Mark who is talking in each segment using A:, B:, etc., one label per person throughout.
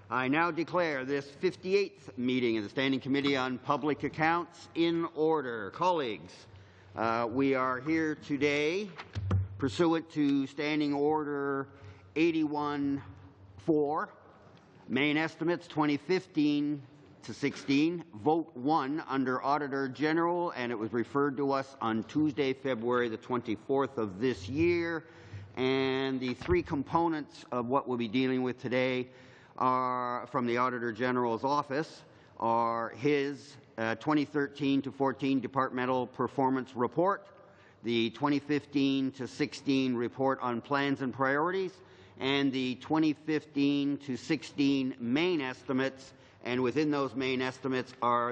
A: I now declare this 58th meeting of the Standing Committee on Public Accounts in order. Colleagues, we are here today pursuant to Standing Order 81-4, Main Estimates 2015 to 16, Vote 1 under Auditor General, and it was referred to us on Tuesday, February the 24th of this year. And the three components of what we'll be dealing with today are from the Auditor General's office are his 2013 to 14 Departmental Performance Report, the 2015 to 16 Report on Plans and Priorities, and the 2015 to 16 main estimates. And within those main estimates are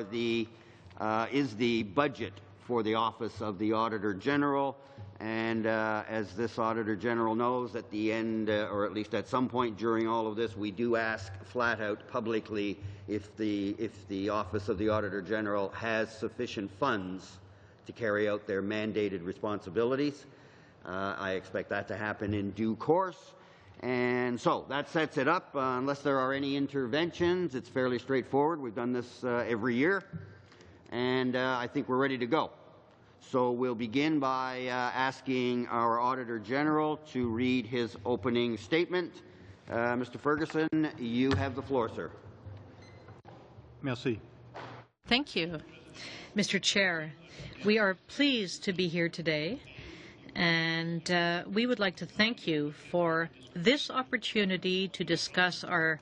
A: is the budget for the Office of the Auditor General. And as this Auditor General knows, at the end, or at least at some point during all of this, we do ask flat out publicly if the Office of the Auditor General has sufficient funds to carry out their mandated responsibilities. I expect that to happen in due course. And so that sets it up. Unless there are any interventions, it's fairly straightforward. We've done this every year, and I think we're ready to go. So we'll begin by asking our Auditor General to read his opening statement. Mr. Ferguson, you have the floor, sir.
B: Merci.
C: Thank you. Mr. Chair, we are pleased to be here today, and we would like to thank you for this opportunity to discuss our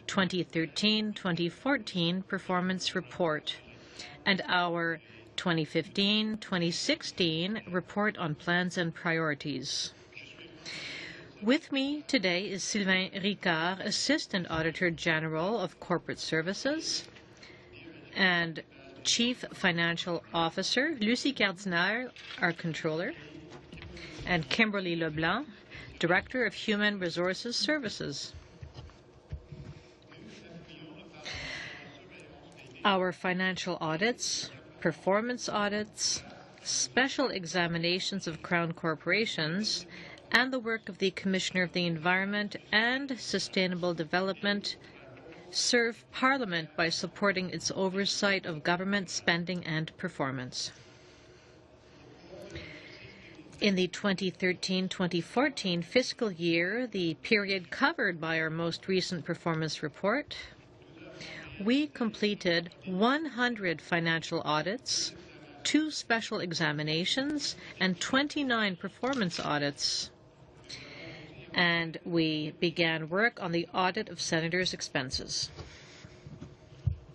C: 2013-2014 performance report and our 2015-2016 report on plans and priorities. With me today is Sylvain Ricard, Assistant Auditor General of Corporate Services, and Chief Financial Officer, Lucie Cardinal, our Controller, and Kimberly Leblanc, Director of Human Resources Services. Our financial audits, performance audits, special examinations of Crown corporations, and the work of the Commissioner of the Environment and Sustainable Development serve Parliament by supporting its oversight of government spending and performance. In the 2013-2014 fiscal year, the period covered by our most recent performance report, we completed 100 financial audits, 2 special examinations, and 29 performance audits. And we began work on the audit of senators' expenses.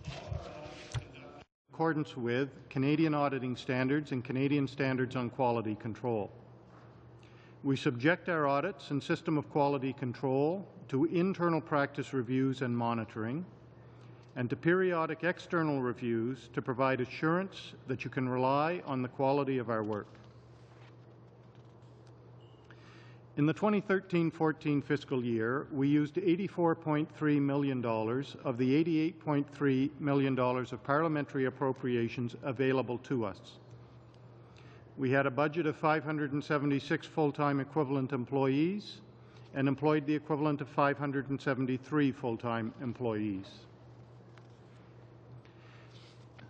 B: In accordance with Canadian auditing standards and Canadian standards on quality control. We subject our audits and system of quality control to internal practice reviews and monitoring, and to periodic external reviews to provide assurance that you can rely on the quality of our work. In the 2013-14 fiscal year, we used $84.3 million of the $88.3 million of parliamentary appropriations available to us. We had a budget of 576 full-time equivalent employees and employed the equivalent of 573 full-time employees.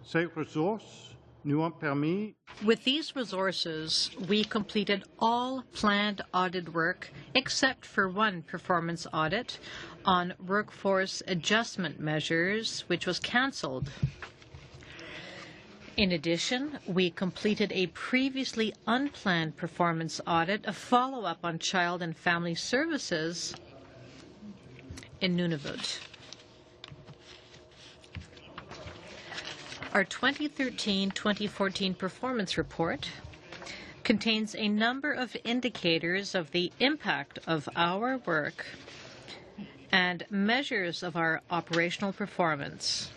B: Ces ressources nous ont permis.
C: With these resources, we completed all planned audit work except for one performance audit on workforce adjustment measures, which was cancelled. In addition, we completed a previously unplanned performance audit, a follow-up on child and family services in Nunavut. Our 2013-2014 performance report contains a number of indicators of the impact of our work and measures of our operational performance.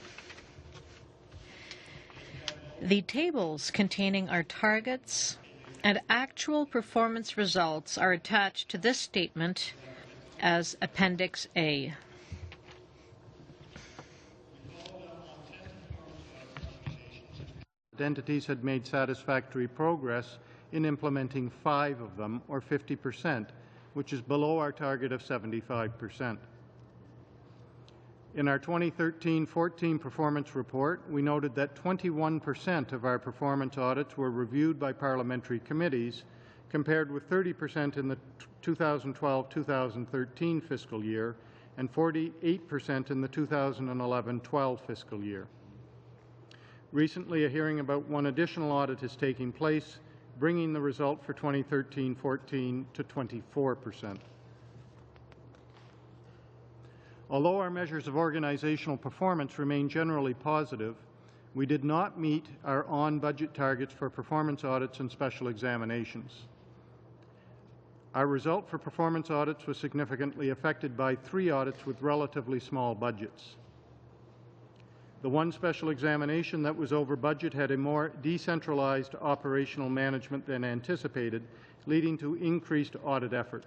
C: The tables containing our targets and actual performance results are attached to this statement as Appendix A.
B: Entities had made satisfactory progress in implementing 5 of them, or 50%, which is below our target of 75%. In our 2013-14 performance report, we noted that 21% of our performance audits were reviewed by parliamentary committees, compared with 30% in the 2012-2013 fiscal year and 48% in the 2011-12 fiscal year. Recently, a hearing about one additional audit is taking place, bringing the result for 2013-14 to 24%. Although our measures of organizational performance remain generally positive, we did not meet our on-budget targets for performance audits and special examinations. Our result for performance audits was significantly affected by 3 audits with relatively small budgets. The one special examination that was over budget had a more decentralized operational management than anticipated, leading to increased audit effort.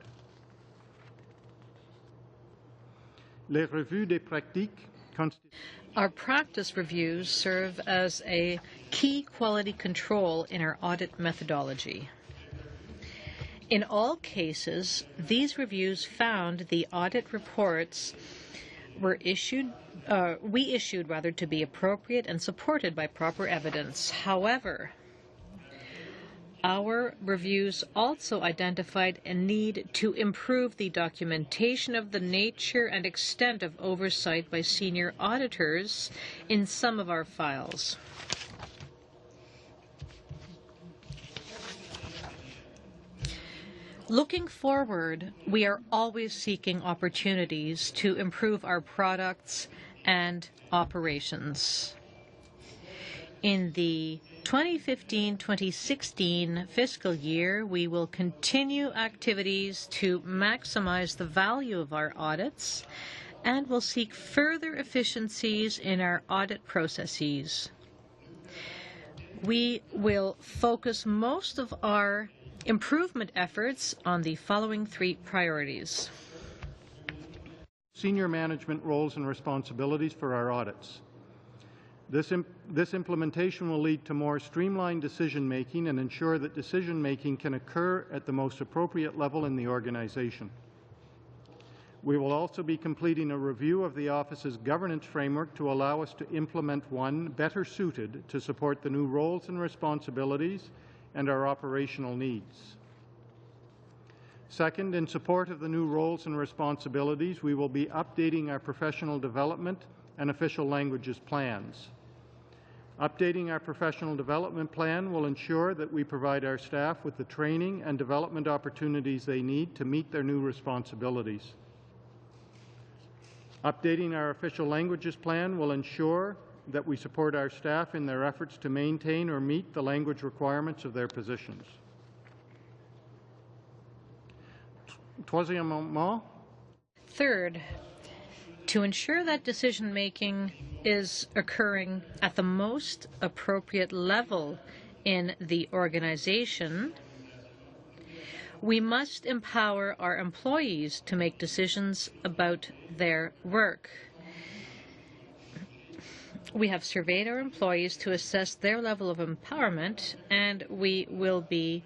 B: Les revues des pratiques
C: Our practice reviews serve as a key quality control in our audit methodology. In all cases, these reviews found the audit reports were issued to be appropriate and supported by proper evidence. However, our reviews also identified a need to improve the documentation of the nature and extent of oversight by senior auditors in some of our files. Looking forward, we are always seeking opportunities to improve our products and operations. In the 2015-2016 fiscal year, we will continue activities to maximize the value of our audits and will seek further efficiencies in our audit processes. We will focus most of our improvement efforts on the following 3 priorities.
B: Senior management roles and responsibilities for our audits. This implementation will lead to more streamlined decision-making and ensure that decision-making can occur at the most appropriate level in the organization. We will also be completing a review of the office's governance framework to allow us to implement one better suited to support the new roles and responsibilities and our operational needs. Second, in support of the new roles and responsibilities, we will be updating our professional development and official languages plans. Updating our professional development plan will ensure that we provide our staff with the training and development opportunities they need to meet their new responsibilities. Updating our official languages plan will ensure that we support our staff in their efforts to maintain or meet the language requirements of their positions. Troisièmement,
C: third, to ensure that decision-making is occurring at the most appropriate level in the organization, we must empower our employees to make decisions about their work. We have surveyed our employees to assess their level of empowerment, and we will be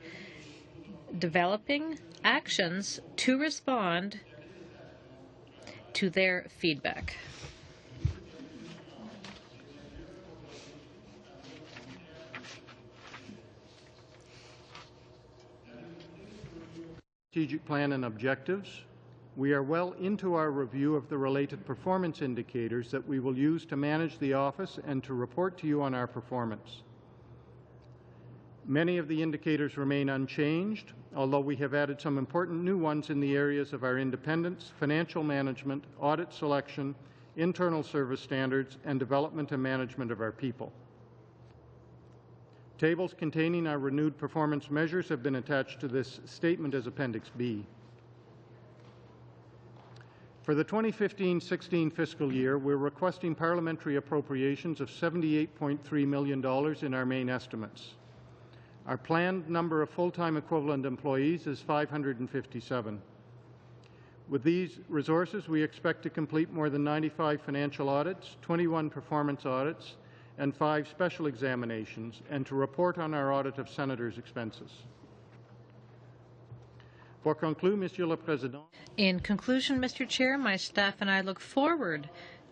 C: developing actions to respond to their feedback.
B: Strategic plan and objectives. We are well into our review of the related performance indicators that we will use to manage the office and to report to you on our performance. Many of the indicators remain unchanged, although we have added some important new ones in the areas of our independence, financial management, audit selection, internal service standards, and development and management of our people. Tables containing our renewed performance measures have been attached to this statement as Appendix B. For the 2015-16 fiscal year, we're requesting parliamentary appropriations of $78.3 million in our main estimates. Our planned number of full-time equivalent employees is 557. With these resources, we expect to complete more than 95 financial audits, 21 performance audits, and 5 special examinations, and to report on our audit of senators' expenses.
C: In conclusion, Mr. Chair, my staff and I look forward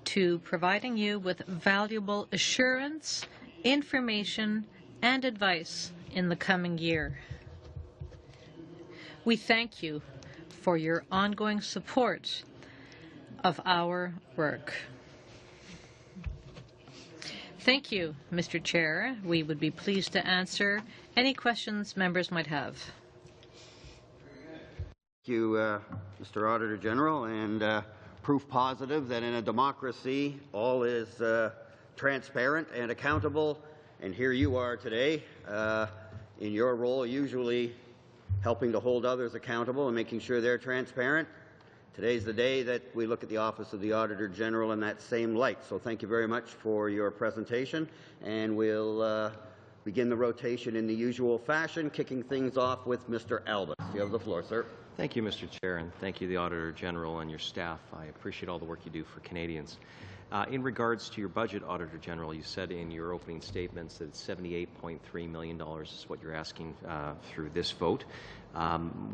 C: to providing you with valuable assurance, information, and advice in the coming year. We thank you for your ongoing support of our work. Thank you, Mr. Chair. We would be pleased to answer any questions members might have.
A: Thank you, Mr. Auditor General, and proof positive that in a democracy all is transparent and accountable. And here you are today in your role, usually helping to hold others accountable and making sure they're transparent. Today's the day that we look at the Office of the Auditor General in that same light. So thank you very much for your presentation, and we'll begin the rotation in the usual fashion, kicking things off with Mr. Albus. You have the floor, sir.
D: Thank you, Mr. Chair, and thank you, the Auditor General and your staff. I appreciate all the work you do for Canadians. In regards to your budget, Auditor General, you said in your opening statements that $78.3 million is what you're asking through this vote.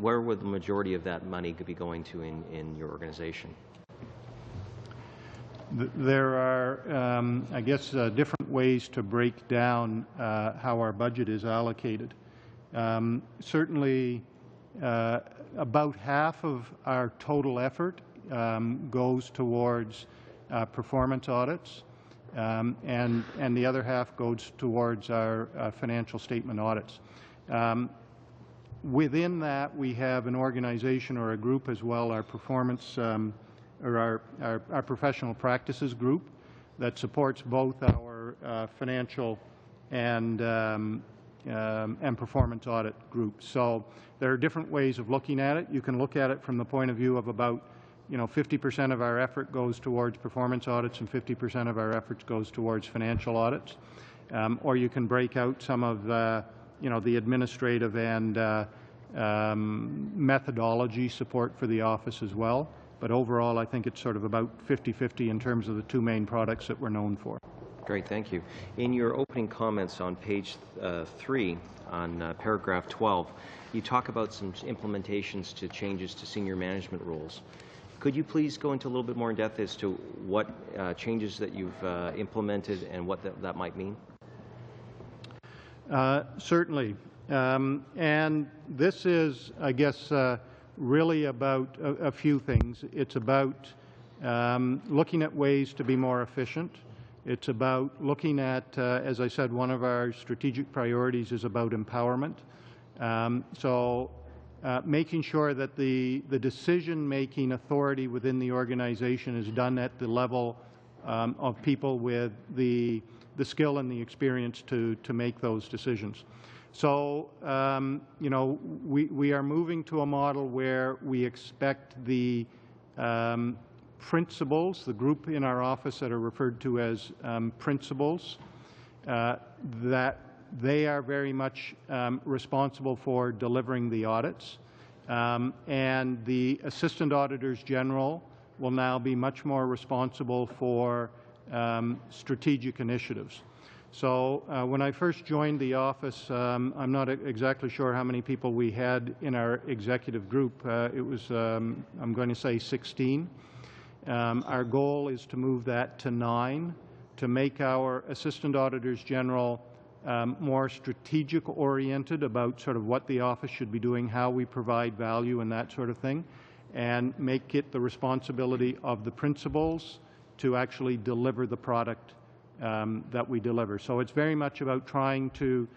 D: Where would the majority of that money be going to in your organization?
B: There are, I guess, different ways to break down how our budget is allocated. Certainly, about half of our total effort goes towards performance audits, and the other half goes towards our financial statement audits. Within that, we have an organization or a group as well, our performance or our professional practices group that supports both our financial and performance audit groups. So there are different ways of looking at it. You can look at it from the point of view of about 50% of our effort goes towards performance audits and 50% of our efforts goes towards financial audits. Or you can break out some of the administrative and methodology support for the office as well. But overall, I think it's sort of about 50-50 in terms of the two main products that we're known for.
D: Great, thank you. In your opening comments on page 3, on paragraph 12, you talk about some implementations to changes to senior management rules. Could you please go into a little bit more in depth as to what changes that you've implemented and what that might mean?
B: Certainly. And this is, I guess, really about a few things. It's about looking at ways to be more efficient. It's about looking at, as I said, one of our strategic priorities is about empowerment. Making sure that the decision-making authority within the organization is done at the level of people with the skill and the experience to make those decisions. So, we are moving to a model where we expect the principals, the group in our office that are referred to as principals, that they are very much responsible for delivering the audits. And the Assistant Auditors General will now be much more responsible for strategic initiatives. So when I first joined the office, I'm not exactly sure how many people we had in our executive group. It was, I'm going to say 16. Our goal is to move that to 9, to make our Assistant Auditors General more strategic oriented about sort of what the office should be doing, how we provide value and that sort of thing, and make it the responsibility of the principals to actually deliver the product that we deliver. So it's very much about trying to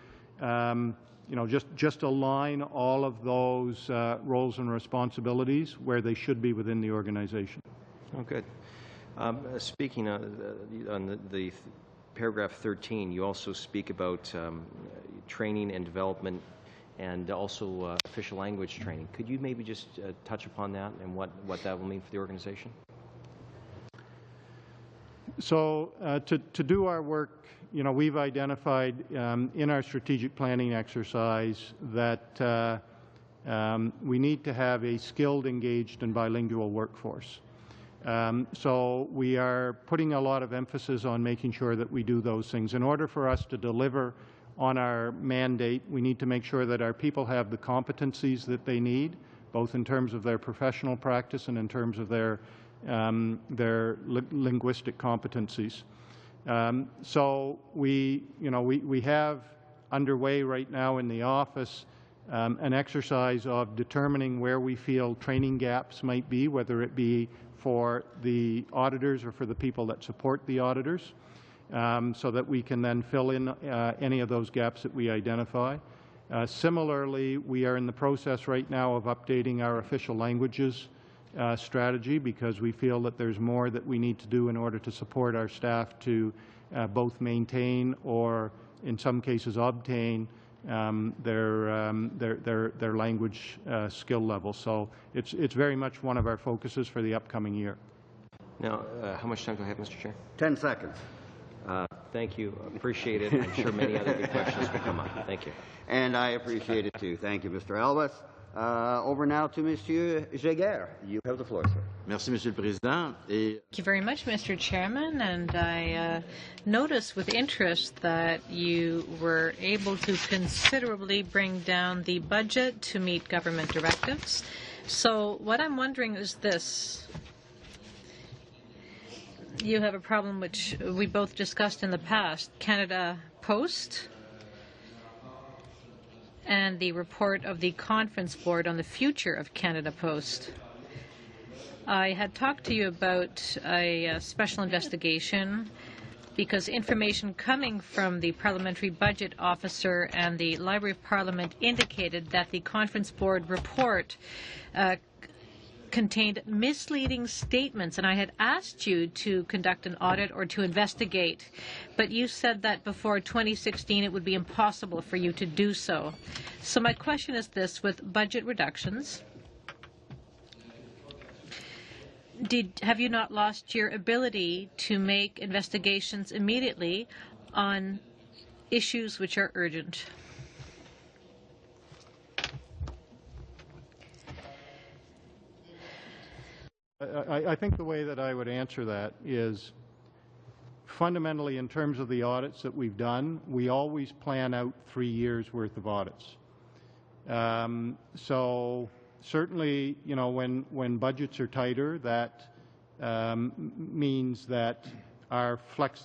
B: just align all of those roles and responsibilities where they should be within the organization.
D: Oh, good. Speaking on the paragraph 13, you also speak about training and development and also official language training. Could you maybe just touch upon that and what that will mean for the organization?
B: So to do our work, we've identified in our strategic planning exercise that we need to have a skilled, engaged, and bilingual workforce. So we are putting a lot of emphasis on making sure that we do those things. In order for us to deliver on our mandate, we need to make sure that our people have the competencies that they need, both in terms of their professional practice and in terms of their linguistic competencies. So we have underway right now in the office an exercise of determining where we feel training gaps might be, whether it be for the auditors or for the people that support the auditors, so that we can then fill in any of those gaps that we identify. Similarly, we are in the process right now of updating our official languages strategy, because we feel that there's more that we need to do in order to support our staff to both maintain or, in some cases, obtain their language skill level. So it's very much one of our focuses for the upcoming year.
D: Now, how much time do I have, Mr. Chair?
A: 10 seconds.
D: Thank you. Appreciate it. I'm sure many other good questions will come up. Thank you.
A: And I appreciate it too. Thank you, Mr. Elvis. Over now to Monsieur Jaguar. You have the floor, sir.
E: Merci, Monsieur le Président. Et
C: Thank you very much, Mr. Chairman, and I noticed with interest that you were able to considerably bring down the budget to meet government directives. So what I'm wondering is this. You have a problem which we both discussed in the past, Canada Post and the report of the Conference Board on the future of Canada Post. I had talked to you about a special investigation because information coming from the Parliamentary Budget Officer and the Library of Parliament indicated that the Conference Board report contained misleading statements, and I had asked you to conduct an audit or to investigate, but you said that before 2016 it would be impossible for you to do so. So my question is this: with budget reductions, have you not lost your ability to make investigations immediately on issues which are urgent?
B: I think the way that I would answer that is fundamentally in terms of the audits that we've done, we always plan out 3 years worth of audits. So certainly, you know, when budgets are tighter, that means that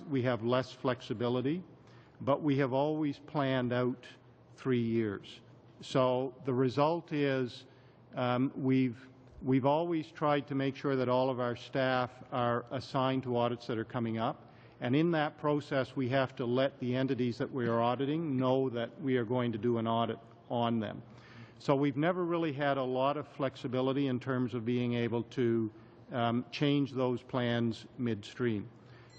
B: we have less flexibility, but we have always planned out 3 years. So the result is we've always tried to make sure that all of our staff are assigned to audits that are coming up. And in that process, we have to let the entities that we are auditing know that we are going to do an audit on them. So we've never really had a lot of flexibility in terms of being able to change those plans midstream.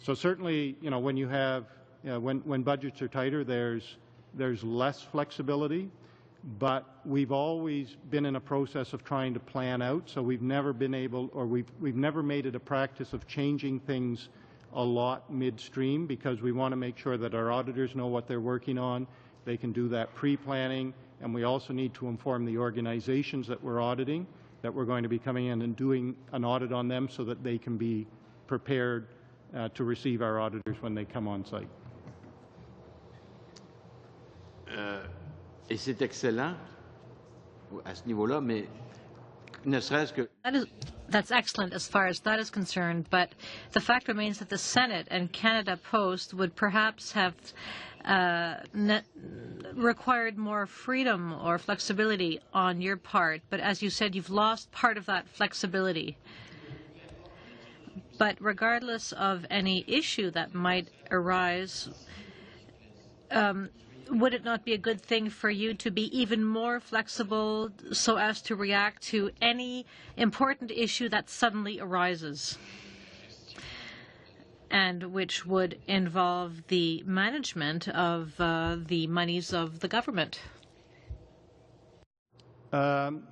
B: So certainly, you know, when you have, when budgets are tighter, there's less flexibility. But we've always been in a process of trying to plan out, so we've never been able, or we've never made it a practice of changing things a lot midstream, because we want to make sure that our auditors know what they're working on. They can do that pre-planning, and we also need to inform the organizations that we're auditing that we're going to be coming in and doing an audit on them so that they can be prepared to receive our auditors when they come on site.
E: Et c'est excellent à ce niveau-là, mais ne serait-ce que...
C: That's excellent as far as that is concerned, but the fact remains that the Senate and Canada Post would perhaps have required more freedom or flexibility on your part, but as you said, you've lost part of that flexibility. But regardless of any issue that might arise, would it not be a good thing for you to be even more flexible so as to react to any important issue that suddenly arises and which would involve the management of the monies of the government?
B: You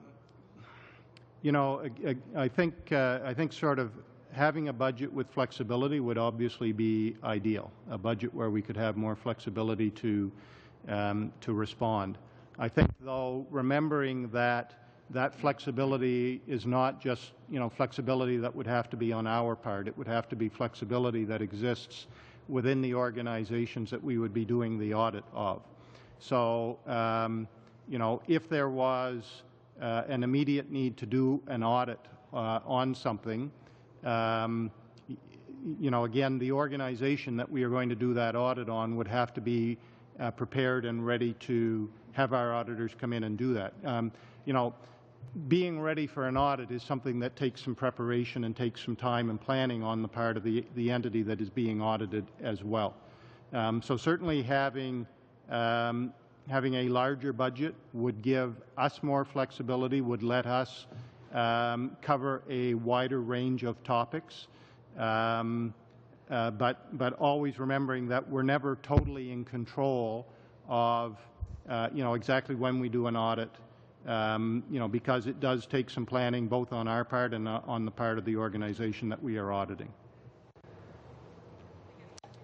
B: know, I think sort of having a budget with flexibility would obviously be ideal, a budget where we could have more flexibility to respond. I think, though, remembering that that flexibility is not just, you know, flexibility that would have to be on our part. It would have to be flexibility that exists within the organizations that we would be doing the audit of. So, you know, if there was an immediate need to do an audit on something, you know, again, the organization that we are going to do that audit on would have to be prepared and ready to have our auditors come in and do that. You know, being ready for an audit is something that takes some preparation and takes some time and planning on the part of the entity that is being audited as well. So certainly having a larger budget would give us more flexibility, would let us cover a wider range of topics. But always remembering that we're never totally in control of, you know, exactly when we do an audit, you know, because it does take some planning both on our part and on the part of the organization that we are auditing.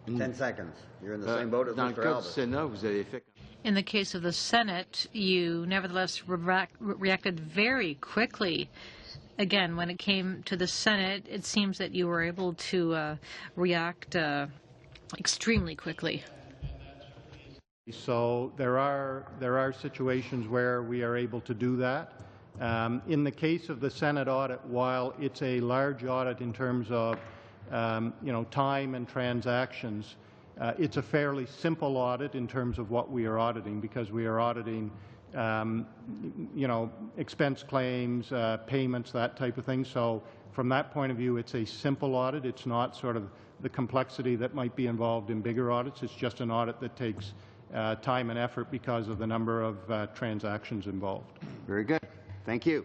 A: 10 seconds. You're in the same boat as
E: Dans le
A: Mr.
E: cas du
A: Albert.
E: Sénat, vous avez fait...
C: In the case of the Senate, you nevertheless reacted very quickly. Again, when it came to the Senate, it seems that you were able to react extremely quickly.
B: So there are situations where we are able to do that. In the case of the Senate audit, while it's a large audit in terms of time and transactions, it's a fairly simple audit in terms of what we are auditing, because we are auditing expense claims, payments, that type of thing. So from that point of view, it's a simple audit. It's not sort of the complexity that might be involved in bigger audits. It's just an audit that takes time and effort because of the number of transactions involved.
A: Very good. Thank you.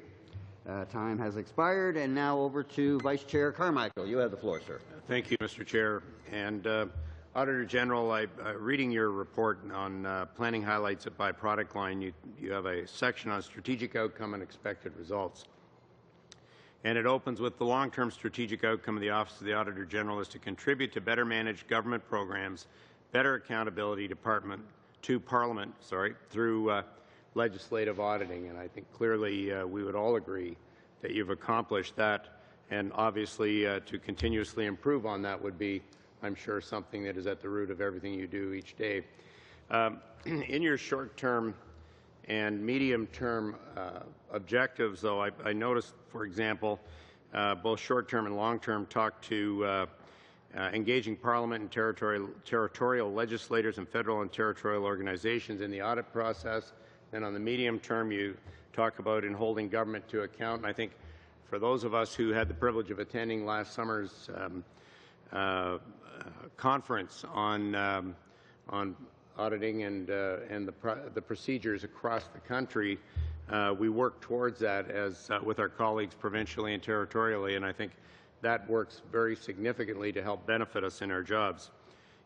A: Time has expired, and now over to Vice Chair Carmichael. You have the floor, sir.
F: Thank you, Mr. Chair. And Auditor General, reading your report on planning highlights by product line, you have a section on strategic outcome and expected results. And it opens with the long-term strategic outcome of the Office of the Auditor General is to contribute to better managed government programs, better accountability to Parliament through legislative auditing. And I think clearly we would all agree that you've accomplished that, and obviously to continuously improve on that would be, I'm sure, something that is at the root of everything you do each day. In your short-term and medium-term objectives, though, I noticed, for example, both short-term and long-term talk to engaging Parliament and territorial legislators and federal and territorial organizations in the audit process. And on the medium term, you talk about in holding government to account. And I think for those of us who had the privilege of attending last summer's conference on auditing and the procedures across the country, we work towards that as with our colleagues provincially and territorially, and I think that works very significantly to help benefit us in our jobs.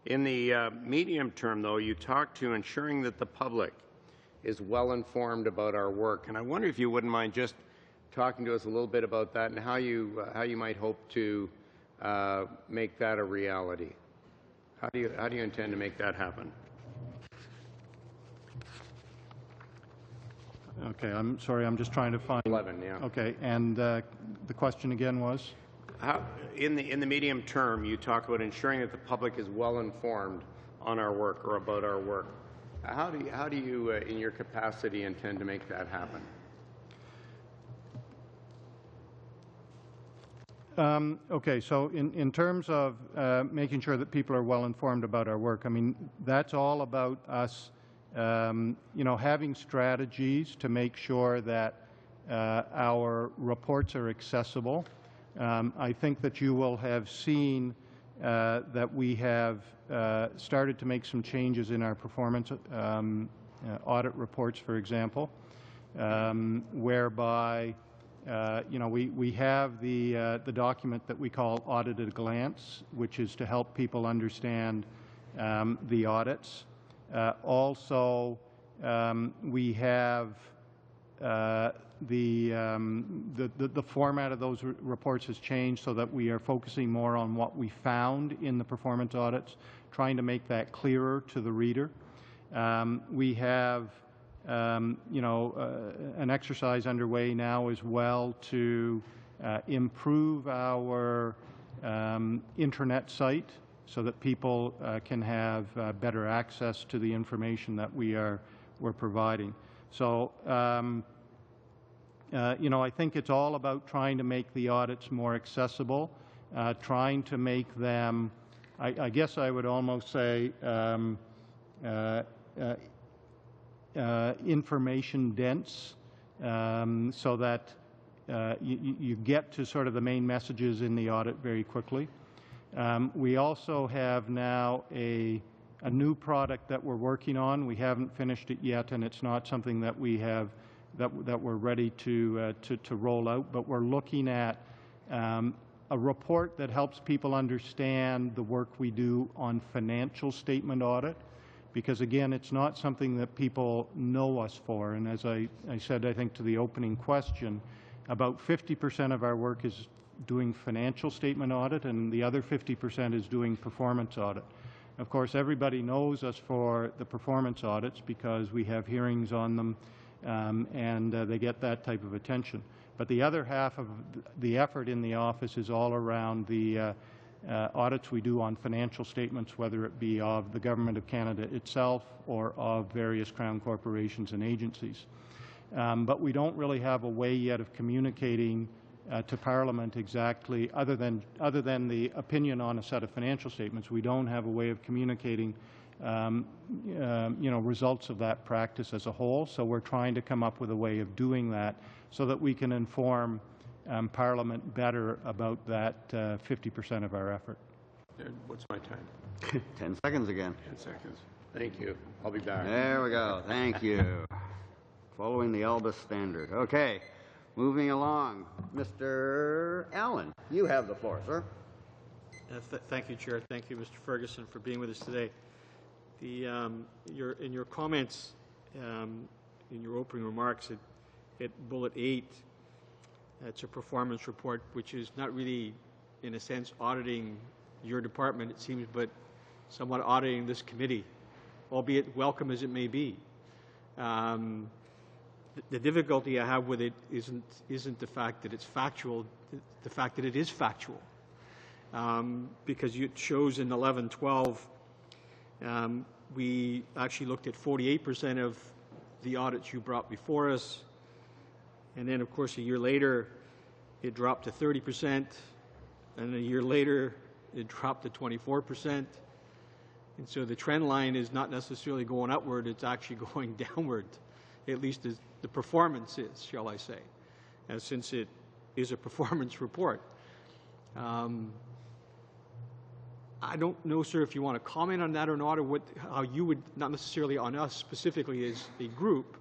F: In the medium term, though, you talk to ensuring that the public is well informed about our work, and I wonder if you wouldn't mind just talking to us a little bit about that and how you might hope to make that a reality. How do you intend to make that happen?
B: Okay, I'm sorry, I'm just trying to find.
F: 11, yeah.
B: Okay, and the question again was?
F: In the medium term, you talk about ensuring that the public is well informed on our work or about our work. How do you, in your capacity, intend to make that happen?
B: Okay, so in terms of making sure that people are well informed about our work, I mean, that's all about us, having strategies to make sure that our reports are accessible. I think that you will have seen that we have started to make some changes in our performance audit reports, for example, whereby we have the document that we call Audit at a Glance, which is to help people understand the audits. Also, we have the format of those reports has changed so that we are focusing more on what we found in the performance audits, trying to make that clearer to the reader. We have an exercise underway now as well to improve our intranet site so that people can have better access to the information that we're providing. So, I think it's all about trying to make the audits more accessible, trying to make them, I guess I would almost say, information dense, so that you get to sort of the main messages in the audit very quickly. We also have now a new product that we're working on. We haven't finished it yet, and it's not something that we have that we're ready to roll out. But we're looking at a report that helps people understand the work we do on financial statement audit, because again, it's not something that people know us for. And as I said, I think to the opening question, about 50% of our work is doing financial statement audit, and the other 50% is doing performance audit. Of course, everybody knows us for the performance audits because we have hearings on them, and they get that type of attention. But the other half of the effort in the office is all around the audits we do on financial statements, whether it be of the Government of Canada itself or of various Crown corporations and agencies. But we don't really have a way yet of communicating to Parliament exactly, other than the opinion on a set of financial statements, we don't have a way of communicating results of that practice as a whole. So we're trying to come up with a way of doing that so that we can inform Parliament better about that 50% of our effort.
F: What's my time?
A: 10 seconds again.
F: 10 seconds. Thank you. I'll be back.
A: There we go. Thank you. Following the Albus standard. Okay. Moving along. Mr. Allen, you have the floor, sir.
G: Thank you, Chair. Thank you, Mr. Ferguson, for being with us today. In your comments, in your opening remarks, at bullet 8, it's a performance report, which is not really, in a sense, auditing your department, it seems, but somewhat auditing this committee, albeit welcome as it may be. The difficulty I have with it isn't the fact that it's factual, the fact that it is factual. Because it shows in 11-12, we actually looked at 48% of the audits you brought before us. And then, of course, a year later, it dropped to 30%. And a year later, it dropped to 24%. And so the trend line is not necessarily going upward, it's actually going downward, at least as the performance is, shall I say, since it is a performance report. I don't know, sir, if you want to comment on that or not, or how you would, not necessarily on us specifically as a group,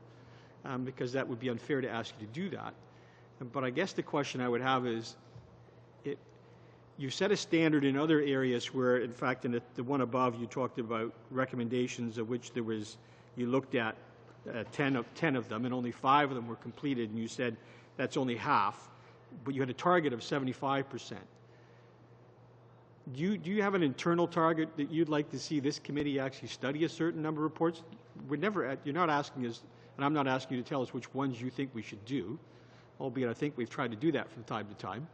G: because that would be unfair to ask you to do that. But I guess the question I would have is, you set a standard in other areas where, in fact, in the one above, you talked about recommendations of which there was, you looked at 10 of them, and only 5 of them were completed, and you said that's only half, but you had a target of 75%. Do you have an internal target that you'd like to see this committee actually study a certain number of reports? You're not asking us, and I'm not asking you to tell us which ones you think we should do, albeit I think we've tried to do that from time to time.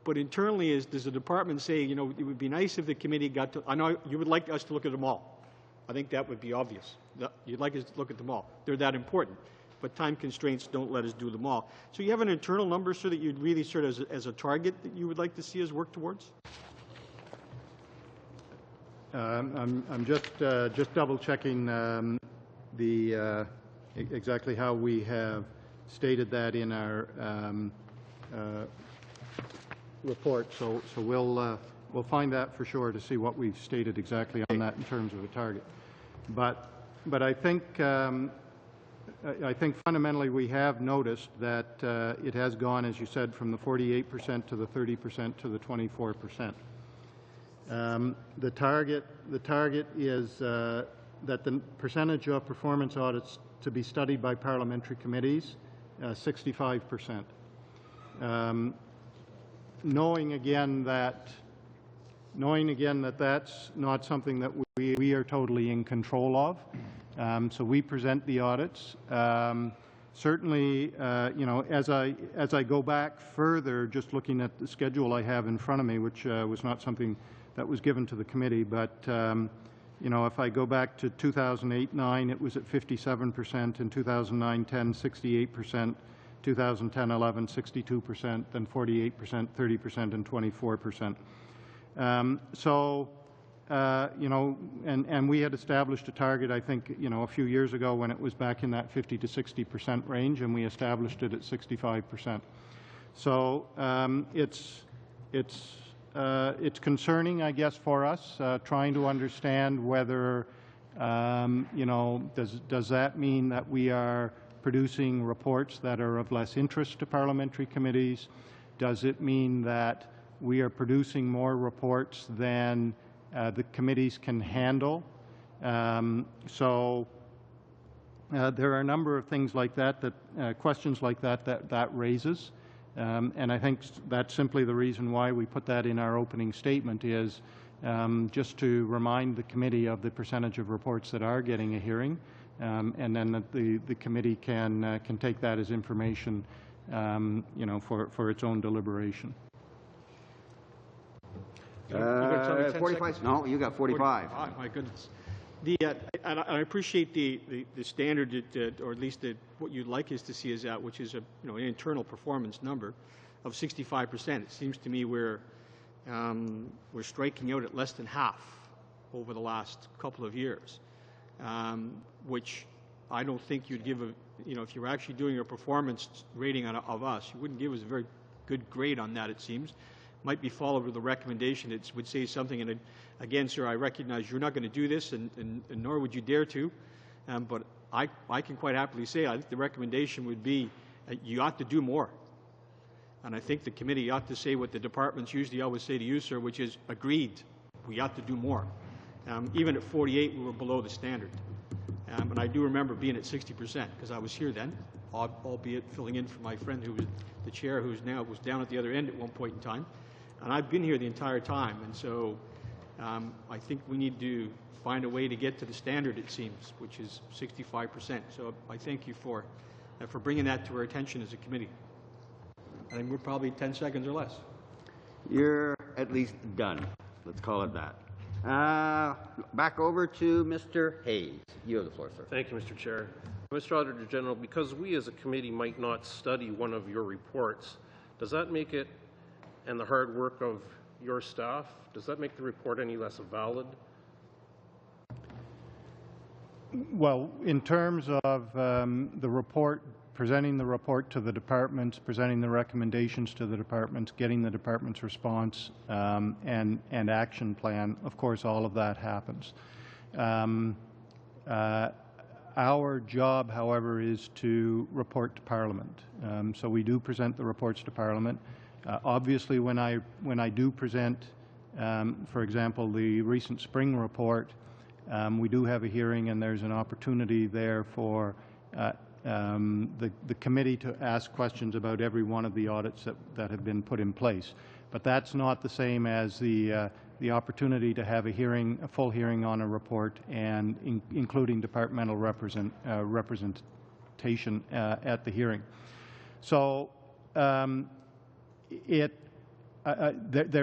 G: But internally, does the department say, it would be nice if the committee got to, I know you would like us to look at them all. I think that would be obvious. You'd like us to look at them all. They're that important. But time constraints don't let us do them all. So you have an internal number, sir, that you'd really sort of as a target that you would like to see us work towards?
B: I'm just double checking exactly how we have stated that in our report. So we'll find that for sure to see what we've stated exactly on that in terms of a target. But I think fundamentally we have noticed that it has gone, as you said, from the 48% to the 30% to the 24%. The target is that the percentage of performance audits to be studied by parliamentary committees, 65%. Knowing again that that's not something that we are totally in control of. So we present the audits. Certainly, as I go back further, just looking at the schedule I have in front of me, which was not something that was given to the committee, but if I go back to 2008-9, it was at 57%. In 2009-10, 68%. 2010-11, 62%. Then 48%, 30%, and 24%. And we had established a target, I think, a few years ago when it was back in that 50 to 60% range, and we established it at 65%. So it's concerning, I guess, for us, trying to understand whether, does that mean that we are producing reports that are of less interest to parliamentary committees? Does it mean that we are producing more reports than the committees can handle? So there are a number of things like that, questions like that raises. And I think that's simply the reason why we put that in our opening statement is, just to remind the committee of the percentage of reports that are getting a hearing, and then that the committee can take that as information, for its own deliberation.
G: You gonna tell me 10
A: 45?
G: seconds?
A: No, you got 45.
G: Oh, my goodness. And I appreciate the standard that, or at least what you'd like us to see is that, which is an internal performance number of 65%. It seems to me we're striking out at less than half over the last couple of years, which I don't think you'd give if you were actually doing a performance rating of us, you wouldn't give us a very good grade on that, it seems. Might be followed with a recommendation. It would say something, and again, sir, I recognize you're not going to do this, and nor would you dare to, but I can quite happily say I think the recommendation would be you ought to do more. And I think the committee ought to say what the departments usually always say to you, sir, which is agreed, we ought to do more. Even at 48, we were below the standard. And I do remember being at 60%, because I was here then, albeit filling in for my friend who was the chair, who was down at the other end at one point in time. And I've been here the entire time, and so I think we need to find a way to get to the standard, it seems, which is 65%. So I thank you for bringing that to our attention as a committee. I think we're probably 10 seconds or less.
A: You're at least done. Let's call it that. Back over to Mr. Hayes. You have the floor, sir.
H: Thank you, Mr. Chair. Mr. Auditor General, because we as a committee might not study one of your reports, does that make it, and the hard work of your staff, does that make the report any less valid?
B: Well, in terms of the report, presenting the report to the departments, presenting the recommendations to the departments, getting the department's response and action plan, of course, all of that happens. Our job, however, is to report to Parliament. So we do present the reports to Parliament. Obviously, when I do present, for example, the recent spring report, we do have a hearing, and there's an opportunity there for the committee to ask questions about every one of the audits that have been put in place. But that's not the same as the opportunity to have a hearing, a full hearing on a report, and including departmental representation at the hearing. So there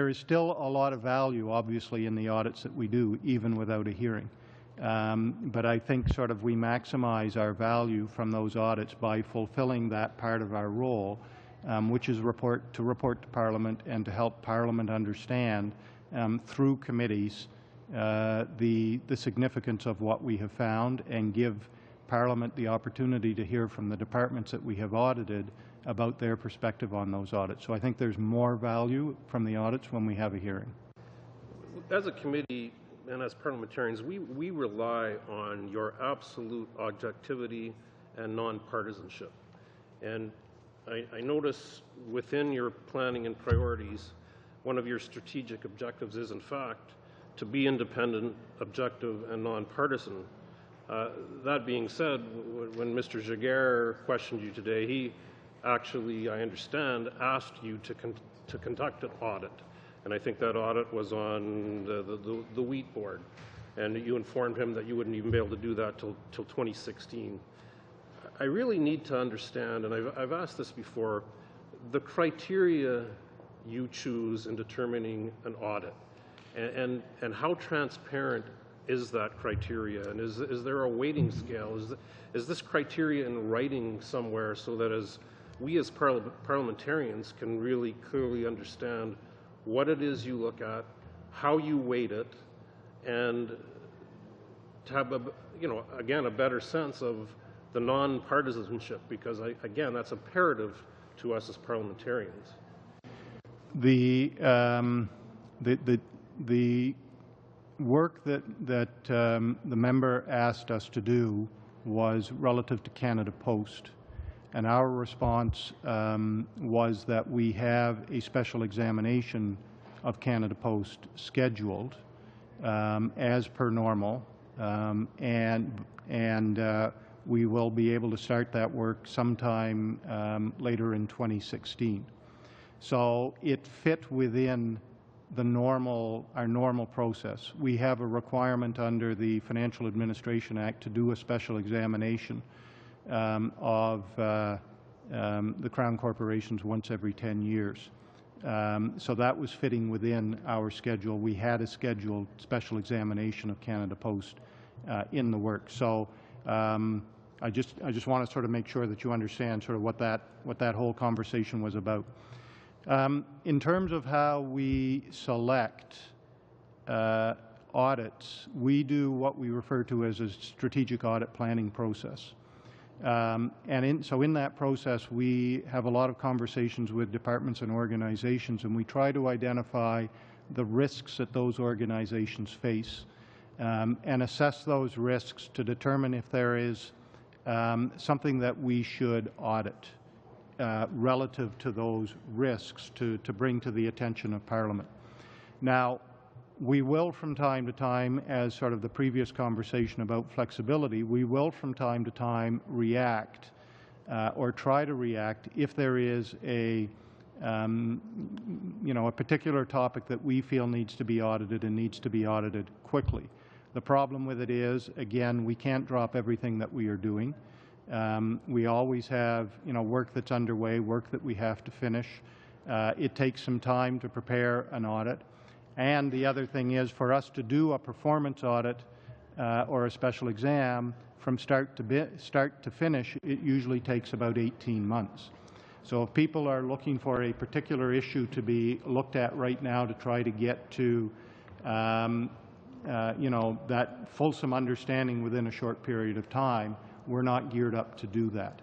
B: is still a lot of value, obviously, in the audits that we do, even without a hearing. But I think sort of we maximize our value from those audits by fulfilling that part of our role, which is to report to Parliament and to help Parliament understand through committees the significance of what we have found, and give Parliament the opportunity to hear from the departments that we have audited about their perspective on those audits. So I think there's more value from the audits when we have a hearing.
H: As a committee and as parliamentarians, we rely on your absolute objectivity and nonpartisanship. And I notice within your planning and priorities, one of your strategic objectives is, in fact, to be independent, objective, and nonpartisan. That being said, when Mr. Jaguar questioned you today, he actually, I understand, asked you to conduct an audit. And I think that audit was on the wheat board. And you informed him that you wouldn't even be able to do that till 2016. I really need to understand, and I've asked this before, the criteria you choose in determining an audit, and how transparent is that criteria, and is there a weighting scale? Is this criteria in writing somewhere so that as we as parliamentarians can really clearly understand what it is you look at, how you weight it, and to have again a better sense of the non-partisanship, because again that's imperative to us as parliamentarians. The work that the member asked us to do was relative to Canada Post, and our response was that we have a special examination of Canada Post scheduled as per normal, and we will be able to start that work sometime later in 2016. So it fit within
B: our normal process. We have a requirement under the Financial Administration Act to do a special examination of the Crown corporations once every 10 years. So that was fitting within our schedule. We had a scheduled special examination of Canada Post in the works. So I just want to sort of make sure that you understand sort of what that whole conversation was about. In terms of how we select audits, we do what we refer to as a strategic audit planning process. So in that process, we have a lot of conversations with departments and organizations, and we try to identify the risks that those organizations face and assess those risks to determine if there is something that we should audit relative to those risks to bring to the attention of Parliament. Now, we will from time to time, as sort of the previous conversation about flexibility, we will from time to time react or try to react if there is a particular topic that we feel needs to be audited and needs to be audited quickly. The problem with it is, again, we can't drop everything that we are doing. We always have, work that's underway, work that we have to finish. It takes some time to prepare an audit. And the other thing is, for us to do a performance audit or a special exam from start to finish, it usually takes about 18 months. So if people are looking for a particular issue to be looked at right now to try to get to that fulsome understanding within a short period of time, we're not geared up to do that.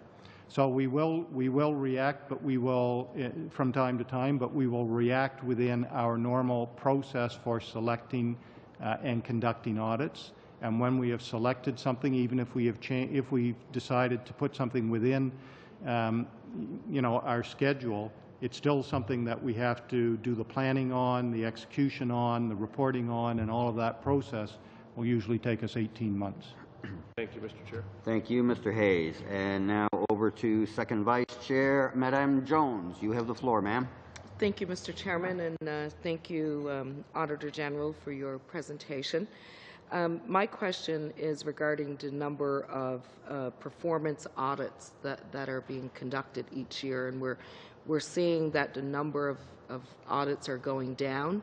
B: So we will react, but we will, from time to time, but we will react within our normal process for selecting and conducting audits. And when we have selected something, even if we've decided to put something within, our schedule, it's still something that we have to do the planning on, the execution on, the reporting on, and all of that process will usually take us 18 months.
H: Thank you, Mr. Chair.
A: Thank you, Mr. Hayes. And now over to Second Vice Chair, Madame Jones. You have the floor, ma'am.
I: Thank you, Mr. Chairman, and thank you, Auditor General, for your presentation. My question is regarding the number of performance audits that are being conducted each year, and we're seeing that the number of audits are going down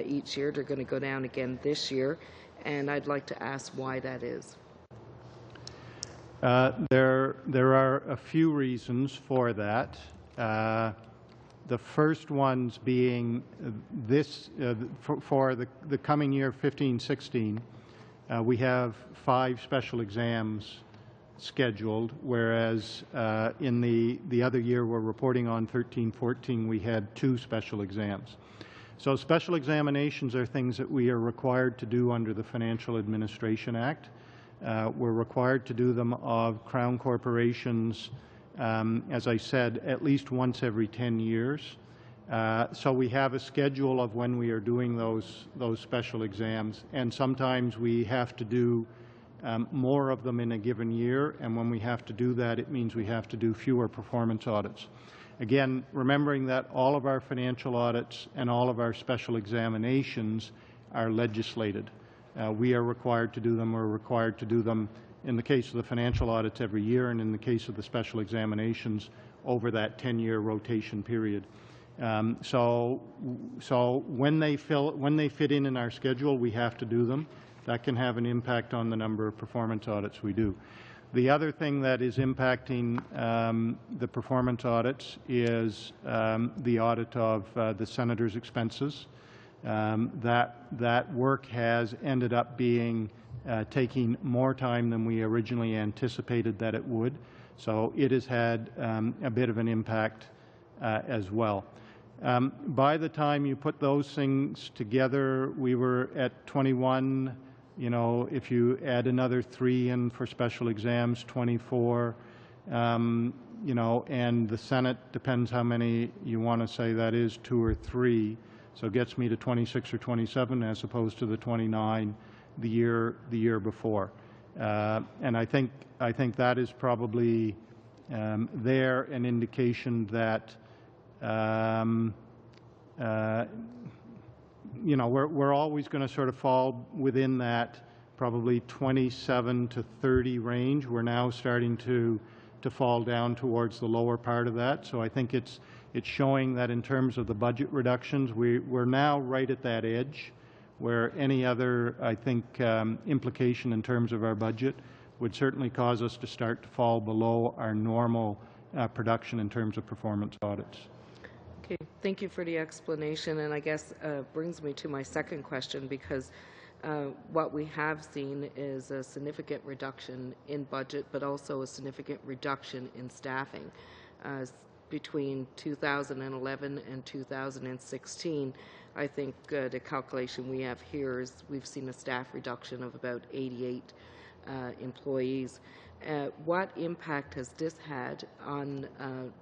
I: each year. They're going to go down again this year, and I'd like to ask why that is.
B: There are a few reasons for that. The first ones being this, for the coming year, 15-16, we have 5 special exams scheduled, whereas in the other year we're reporting on 13-14, we had 2 special exams. So special examinations are things that we are required to do under the Financial Administration Act. We're required to do them of Crown corporations, as I said, at least once every 10 years. So we have a schedule of when we are doing those special exams, and sometimes we have to do more of them in a given year, and when we have to do that, it means we have to do fewer performance audits. Again, remembering that all of our financial audits and all of our special examinations are legislated. We are required to do them. We're required to do them in the case of the financial audits every year, and in the case of the special examinations over that 10-year rotation period. So when they fit in our schedule, we have to do them. That can have an impact on the number of performance audits we do. The other thing that is impacting the performance audits is the audit of the Senator's expenses. That work has ended up being taking more time than we originally anticipated that it would. So it has had a bit of an impact as well. By the time you put those things together, we were at 21. If you add another 3 in for special exams, 24. And the Senate, depends how many you want to say that is, 2 or 3. So it gets me to 26 or 27 as opposed to the 29 the year before. And I think that is probably there an indication that you know, we're always going to sort of fall within that probably 27 to 30 range. We're now starting to fall down towards the lower part of that. So I think it's showing that in terms of the budget reductions, we're now right at that edge where any other, I think, implication in terms of our budget would certainly cause us to start to fall below our normal production in terms of performance audits.
I: Okay, thank you for the explanation, and I guess brings me to my second question, because what we have seen is a significant reduction in budget, but also a significant reduction in staffing. Between 2011 and 2016, I think the calculation we have here is we've seen a staff reduction of about 88 employees. What impact has this had on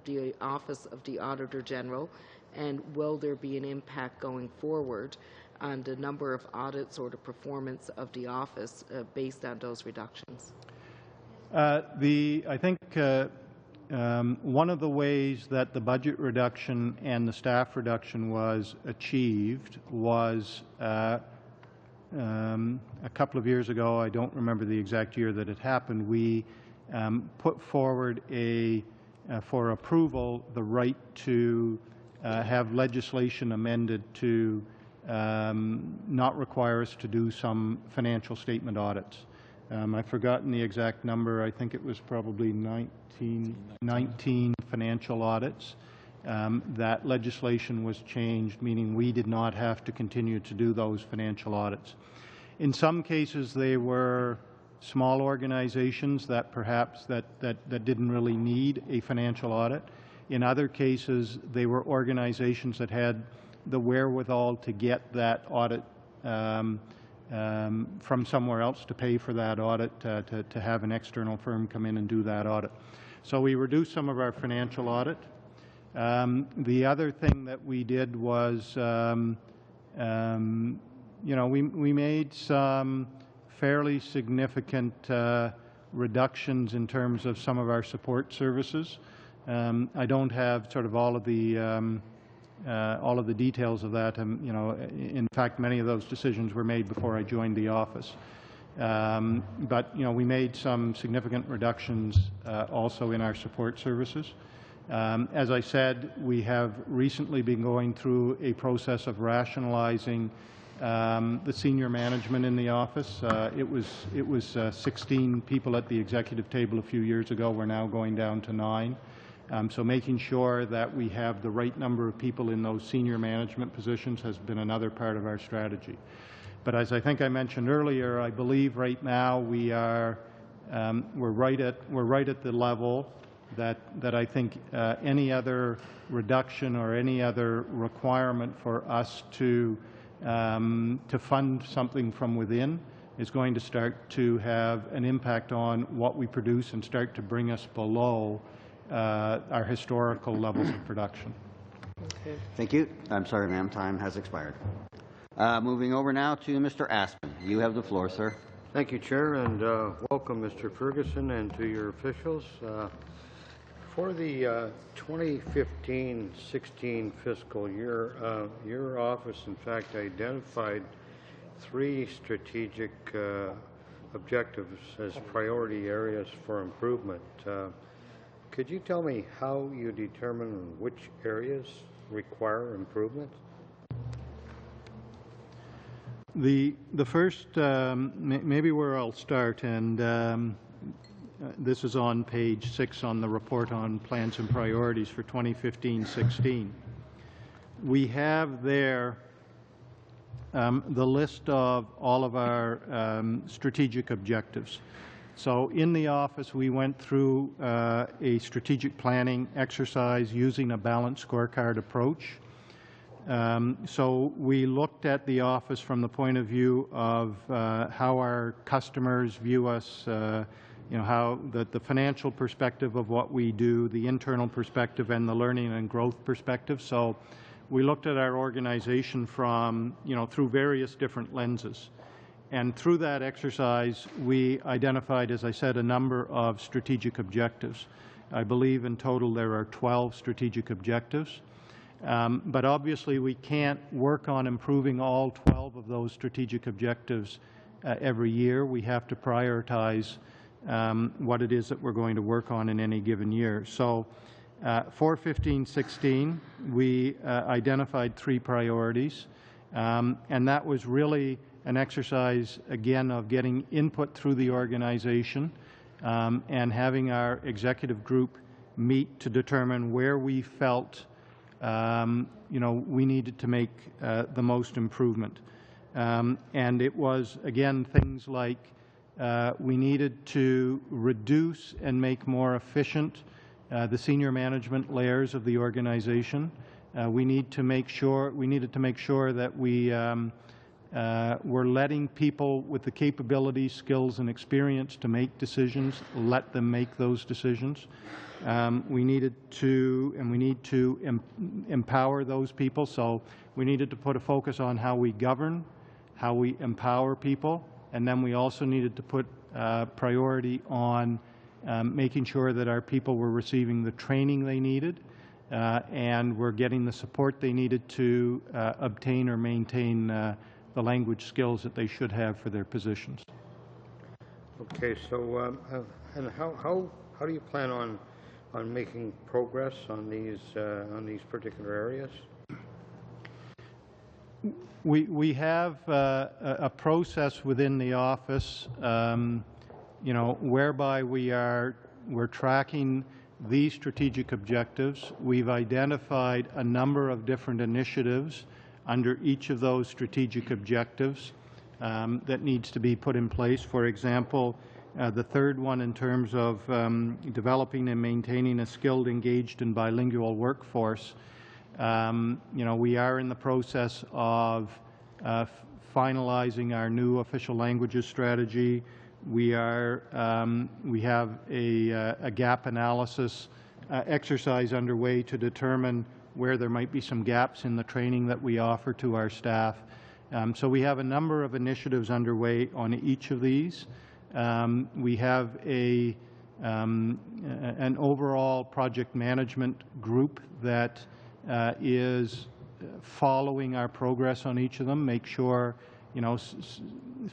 I: the Office of the Auditor General, and will there be an impact going forward on the number of audits or the performance of the office based on those reductions?
B: I think one of the ways that the budget reduction and the staff reduction was achieved was a couple of years ago, I don't remember the exact year that it happened, we put forward for approval the right to have legislation amended to not require us to do some financial statement audits. I've forgotten the exact number. I think it was probably 19 financial audits. That legislation was changed, meaning we did not have to continue to do those financial audits. In some cases, they were small organizations that perhaps that didn't really need a financial audit. In other cases, they were organizations that had the wherewithal to get that audit from somewhere else, to pay for that audit, to have an external firm come in and do that audit. So we reduced some of our financial audit. The other thing that we did was, you know, we made some fairly significant reductions in terms of some of our support services. I don't have sort of all of the details of that. You know, in fact, many of those decisions were made before I joined the office. But you know, we made some significant reductions also in our support services. As I said, we have recently been going through a process of rationalizing the senior management in the office. It was 16 people at the executive table a few years ago. We're now going down to 9. So making sure that we have the right number of people in those senior management positions has been another part of our strategy. But as I think I mentioned earlier, I believe right now we are we're right at the level that I think any other reduction or any other requirement for us to fund something from within is going to start to have an impact on what we produce and start to bring us below our historical levels of production.
I: Okay.
A: Thank you. I'm sorry, ma'am, time has expired. Moving over now to Mr. Aspen. You have the floor, sir.
J: Thank you, Chair, and welcome, Mr. Ferguson, and to your officials. For the 2015-16 fiscal year, your office, in fact, identified 3 strategic objectives as priority areas for improvement. Could you tell me how you determine which areas require improvement?
B: The first, maybe where I'll start, and this is on page 6 on the report on plans and priorities for 2015-16. We have there the list of all of our strategic objectives. So in the office, we went through a strategic planning exercise using a balanced scorecard approach. So we looked at the office from the point of view of how our customers view us, you know, how the financial perspective of what we do, the internal perspective, and the learning and growth perspective. So we looked at our organization from, you know, through various different lenses. And through that exercise, we identified, as I said, a number of strategic objectives. I believe in total there are 12 strategic objectives. But obviously, we can't work on improving all 12 of those strategic objectives every year. We have to prioritize what it is that we're going to work on in any given year. So for 15-16, we identified 3 priorities, and that was really an exercise, again, of getting input through the organization and having our executive group meet to determine where we felt we needed to make the most improvement. And it was, again, things like we needed to reduce and make more efficient the senior management layers of the organization. We needed to make sure that we were letting people with the capabilities, skills, and experience to make decisions, let them make those decisions. We need to empower those people. So we needed to put a focus on how we govern, how we empower people, and then we also needed to put priority on making sure that our people were receiving the training they needed and were getting the support they needed to obtain or maintain the language skills that they should have for their positions.
J: Okay, so and how do you plan on making progress on these particular areas?
B: We have a process within the office, whereby we're tracking these strategic objectives. We've identified a number of different initiatives under each of those strategic objectives that needs to be put in place. For example, the third one in terms of developing and maintaining a skilled, engaged, and bilingual workforce. We are in the process of finalizing our new official languages strategy. We have a gap analysis exercise underway to determine where there might be some gaps in the training that we offer to our staff. So we have a number of initiatives underway on each of these. We have an overall project management group that is following our progress on each of them, make sure,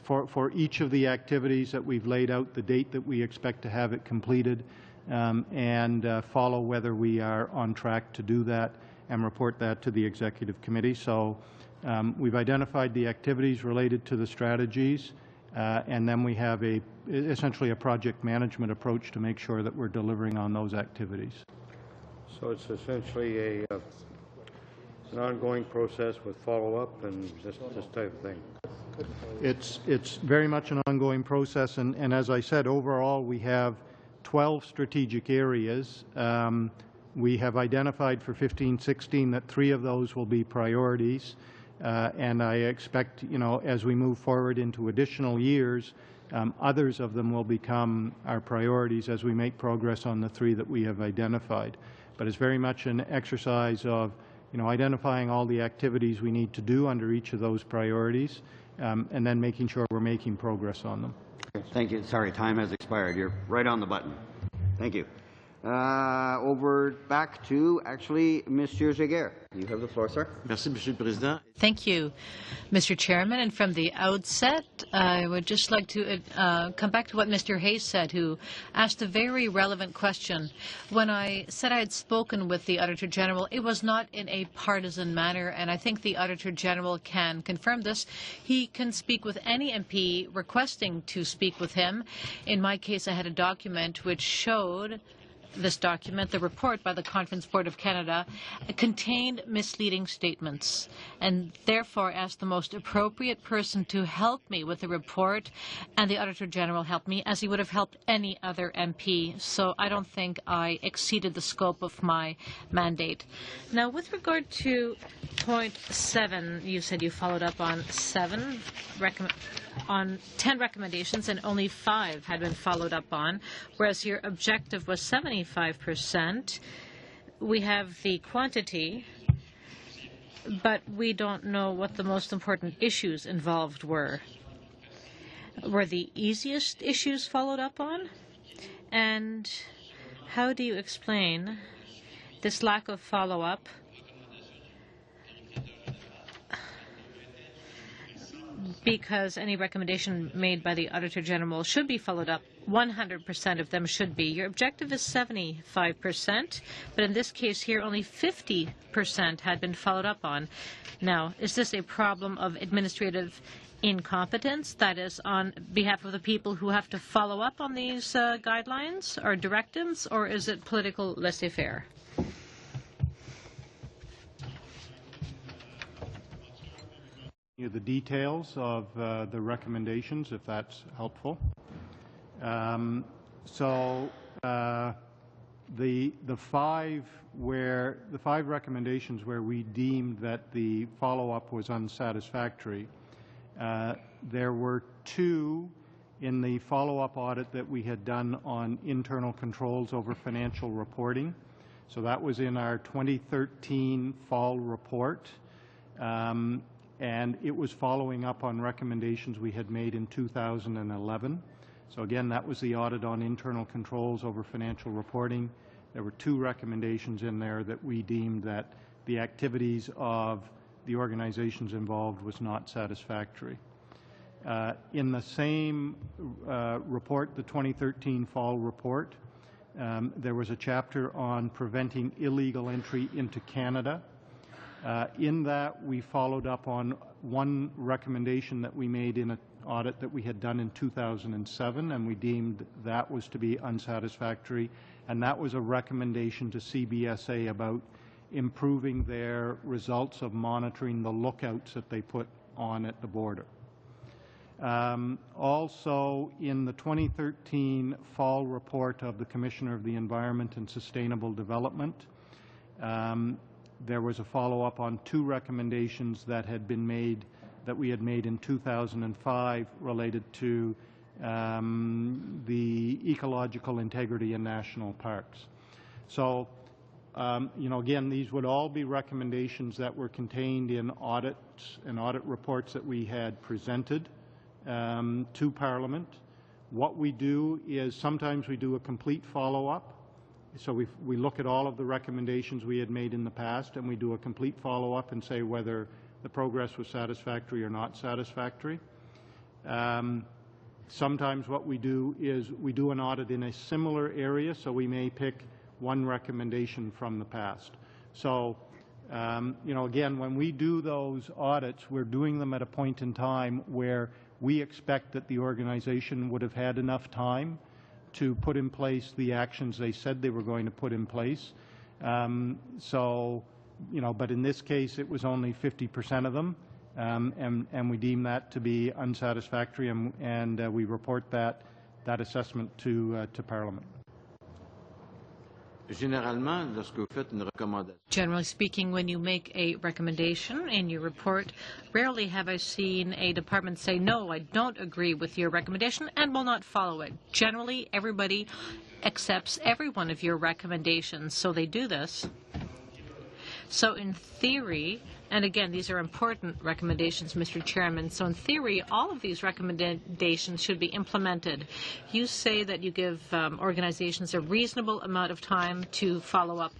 B: for each of the activities that we've laid out, the date that we expect to have it completed, and follow whether we are on track to do that and report that to the Executive Committee. So we've identified the activities related to the strategies, and then we have essentially a project management approach to make sure that we're delivering on those activities.
J: So it's essentially an ongoing process with follow-up and this type of thing.
B: It's very much an ongoing process, and as I said, overall we have 12 strategic areas. We have identified for 15-16 that 3 of those will be priorities, and I expect, as we move forward into additional years, others of them will become our priorities as we make progress on the 3 that we have identified. But it's very much an exercise of identifying all the activities we need to do under each of those priorities, and then making sure we're making progress on them.
A: Thank you. Sorry, time has expired. You're right on the button. Thank you. Over back to, actually, Monsieur Giguère. You have the floor, sir.
E: Merci, Monsieur le Président.
C: Thank you, Mr. Chairman. And from the outset, I would just like to come back to what Mr. Hayes said, who asked a very relevant question. When I said I had spoken with the Auditor General, it was not in a partisan manner, and I think the Auditor General can confirm this. He can speak with any MP requesting to speak with him. In my case, I had a document which showed this document, the report by the Conference Board of Canada, contained misleading statements, and therefore asked the most appropriate person to help me with the report, and the Auditor General helped me as he would have helped any other MP. So I don't think I exceeded the scope of my mandate. Now, with regard to point 7, you said you followed up on 10 recommendations, and only 5 had been followed up on, whereas your objective was 75%. We have the quantity, but we don't know what the most important issues involved were. Were the easiest issues followed up on? And how do you explain this lack of follow-up because any recommendation made by the Auditor General should be followed up. 100% of them should be. Your objective is 75%, but in this case here, only 50% had been followed up on. Now, is this a problem of administrative incompetence, that is, on behalf of the people who have to follow up on these guidelines or directives, or is it political laissez-faire?
B: The details of the recommendations, if that's helpful. The five recommendations where we deemed that the follow-up was unsatisfactory, there were two in the follow-up audit that we had done on internal controls over financial reporting. So that was in our 2013 fall report. And it was following up on recommendations we had made in 2011. So again, that was the audit on internal controls over financial reporting. There were two recommendations in there that we deemed that the activities of the organizations involved was not satisfactory. In the same report, the 2013 fall report, there was a chapter on preventing illegal entry into Canada. In that, we followed up on one recommendation that we made in an audit that we had done in 2007, and we deemed that was to be unsatisfactory, and that was a recommendation to CBSA about improving their results of monitoring the lookouts that they put on at the border. Also, in the 2013 fall report of the Commissioner of the Environment and Sustainable Development, there was a follow-up on two recommendations that had been made, that we had made in 2005 related to the ecological integrity in national parks. So, again, these would all be recommendations that were contained in audits and audit reports that we had presented to Parliament. What we do is sometimes we do a complete follow-up. So we look at all of the recommendations we had made in the past, and we do a complete follow-up and say whether the progress was satisfactory or not satisfactory. Sometimes what we do is we do an audit in a similar area, so we may pick one recommendation from the past. So, again, when we do those audits, we're doing them at a point in time where we expect that the organization would have had enough time to put in place the actions they said they were going to put in place. But in this case, it was only 50% of them, and we deem that to be unsatisfactory, and we report that assessment to Parliament.
C: Generally speaking, when you make a recommendation in your report, rarely have I seen a department say, no, I don't agree with your recommendation and will not follow it. Generally, everybody accepts every one of your recommendations, so they do this. So in theory, and again, these are important recommendations, Mr. Chairman, so in theory, all of these recommendations should be implemented. You say that you give organizations a reasonable amount of time to follow up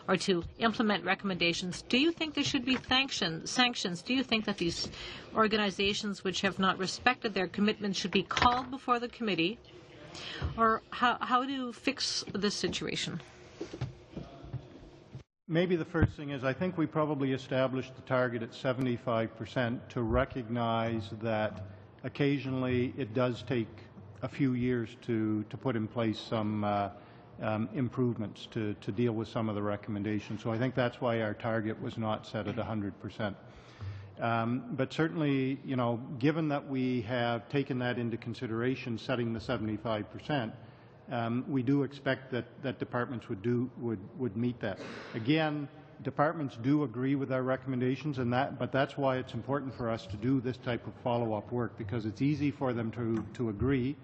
C: or to implement recommendations. Do you think there should be sanctions? Do you think that these organizations which have not respected their commitments should be called before the committee? Or how do you fix this situation?
B: Maybe the first thing is I think we probably established the target at 75% to recognize that occasionally it does take a few years to put in place some improvements to deal with some of the recommendations. So I think that's why our target was not set at 100%. But certainly, given that we have taken that into consideration, setting the 75%, we do expect that departments would meet that. Again, departments do agree with our recommendations, but that's why it's important for us to do this type of follow-up work, because it's easy for them to agree.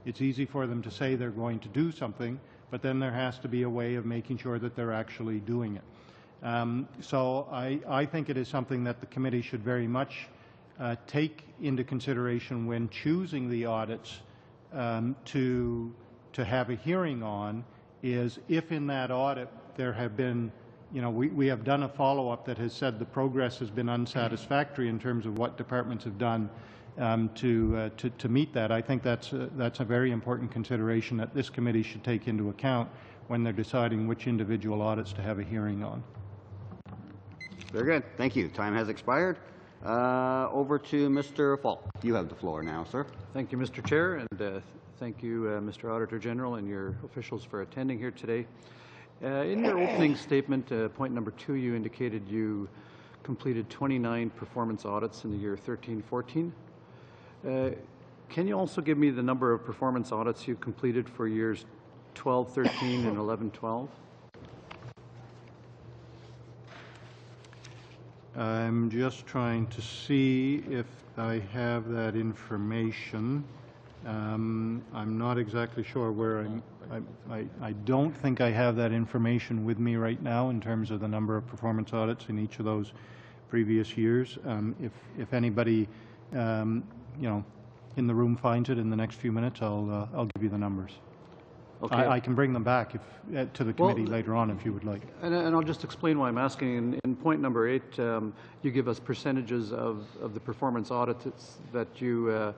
B: It's easy for them to say they're going to do something, but then there has to be a way of making sure that they're actually doing it. So I think it is something that the committee should very much take into consideration when choosing the audits to have a hearing on, is if in that audit there have been we have done a follow-up that has said the progress has been unsatisfactory in terms of what departments have done to meet that. I think that's a very important consideration that this committee should take into account when they're deciding which individual audits to have a hearing on.
A: Very good. Thank you. Time has expired. Over to Mr. Falk. You have the floor now, sir.
K: Thank you, Mr. Chair, and thank you, Mr. Auditor General, and your officials for attending here today. In your opening statement, point number 2, you indicated you completed 29 performance audits in the year 13-14. Can you also give me the number of performance audits you completed for years 12-13 and 11-12?
B: I'm just trying to see if I have that information. I'm not exactly sure where I don't think I have that information with me right now in terms of the number of performance audits in each of those previous years. If anybody, in the room finds it in the next few minutes, I'll give you the numbers. Okay. I can bring them back to the committee later on if you would like.
K: And I'll just explain why I'm asking. In point number 8, you give us percentages of the performance audits that you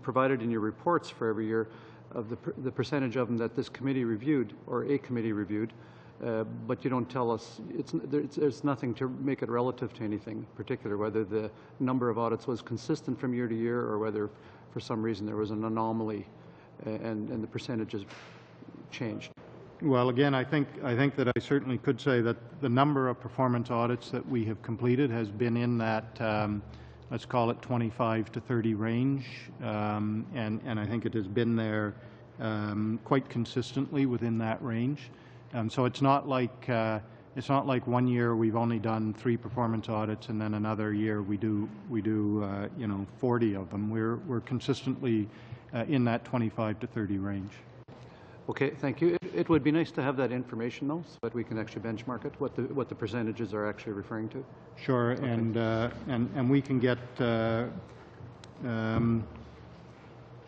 K: provided in your reports for every year, of the percentage of them that this committee reviewed or a committee reviewed, but you don't tell us. There's nothing to make it relative to anything particular, whether the number of audits was consistent from year to year or whether for some reason there was an anomaly and the percentages changed.
B: Well, again, I think that I certainly could say that the number of performance audits that we have completed has been in that, let's call it 25 to 30 range, and I think it has been there quite consistently within that range. So it's not like 1 year we've only done 3 performance audits and then another year we do 40 of them. We're consistently in that 25 to 30 range.
K: Okay, thank you. It would be nice to have that information, though, so that we can actually benchmark it, what the percentages are actually referring to.
B: Sure, okay. And we can get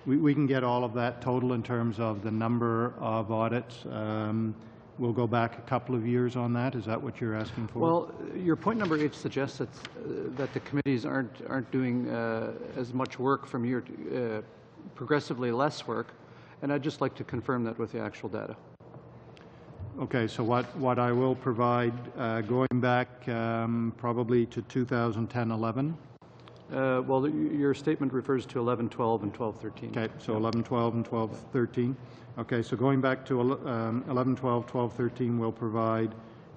B: we can get all of that total in terms of the number of audits. We'll go back a couple of years on that. Is that what you're asking for?
K: Well, your point number 8 suggests that the committees aren't doing as much work from year to progressively less work. And I'd just like to confirm that with the actual data.
B: Okay, so what I will provide, going back probably to 2010-11.
K: Well, your statement refers to 11-12 and 12-13.
B: Okay, so 11-12 and 12-13. Okay, so going back to 11-12, 12-13, we'll provide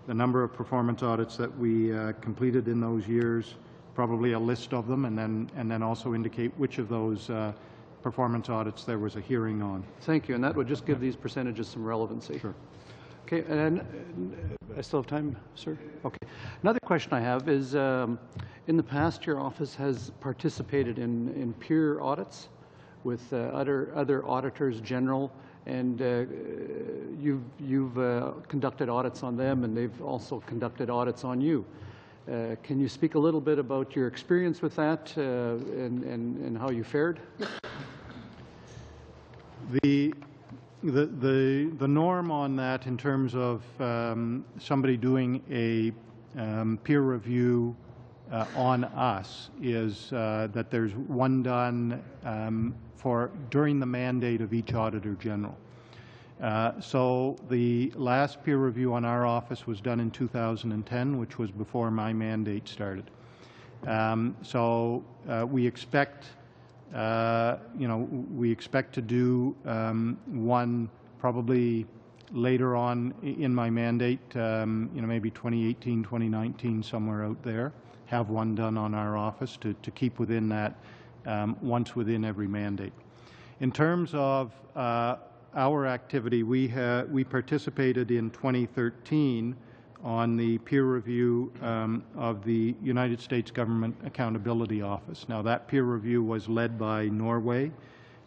B: the number of performance audits that we completed in those years, probably a list of them, and then also indicate which of those performance audits there was a hearing on.
K: Thank you, and that would just give these percentages some relevancy.
B: Sure.
K: Okay, and I still have time, sir? Okay. Another question I have is, in the past, your office has participated in peer audits with other auditors general, and you've conducted audits on them, and they've also conducted audits on you. Can you speak a little bit about your experience with that and how you fared?
B: The norm on that in terms of somebody doing a peer review on us is that there's one done during the mandate of each Auditor General. So the last peer review on our office was done in 2010, which was before my mandate started. So we expect, we expect to do one probably later on in my mandate, maybe 2018, 2019, somewhere out there, have one done on our office to keep within that once within every mandate. In terms of our activity, we participated in 2013 on the peer review of the United States Government Accountability Office. Now, that peer review was led by Norway,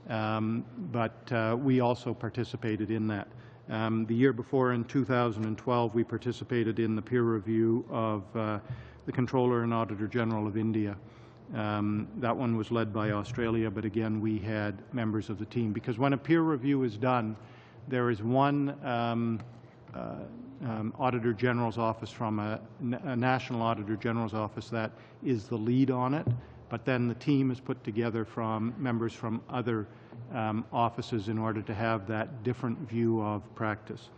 B: but we also participated in that. The year before, in 2012, we participated in the peer review of the Controller and Auditor General of India. That one was led by Australia, but again, we had members of the team. Because when a peer review is done, there is one Auditor General's office from a National Auditor General's office that is the lead on it, but then the team is put together from members from other offices in order to have that different view of practice.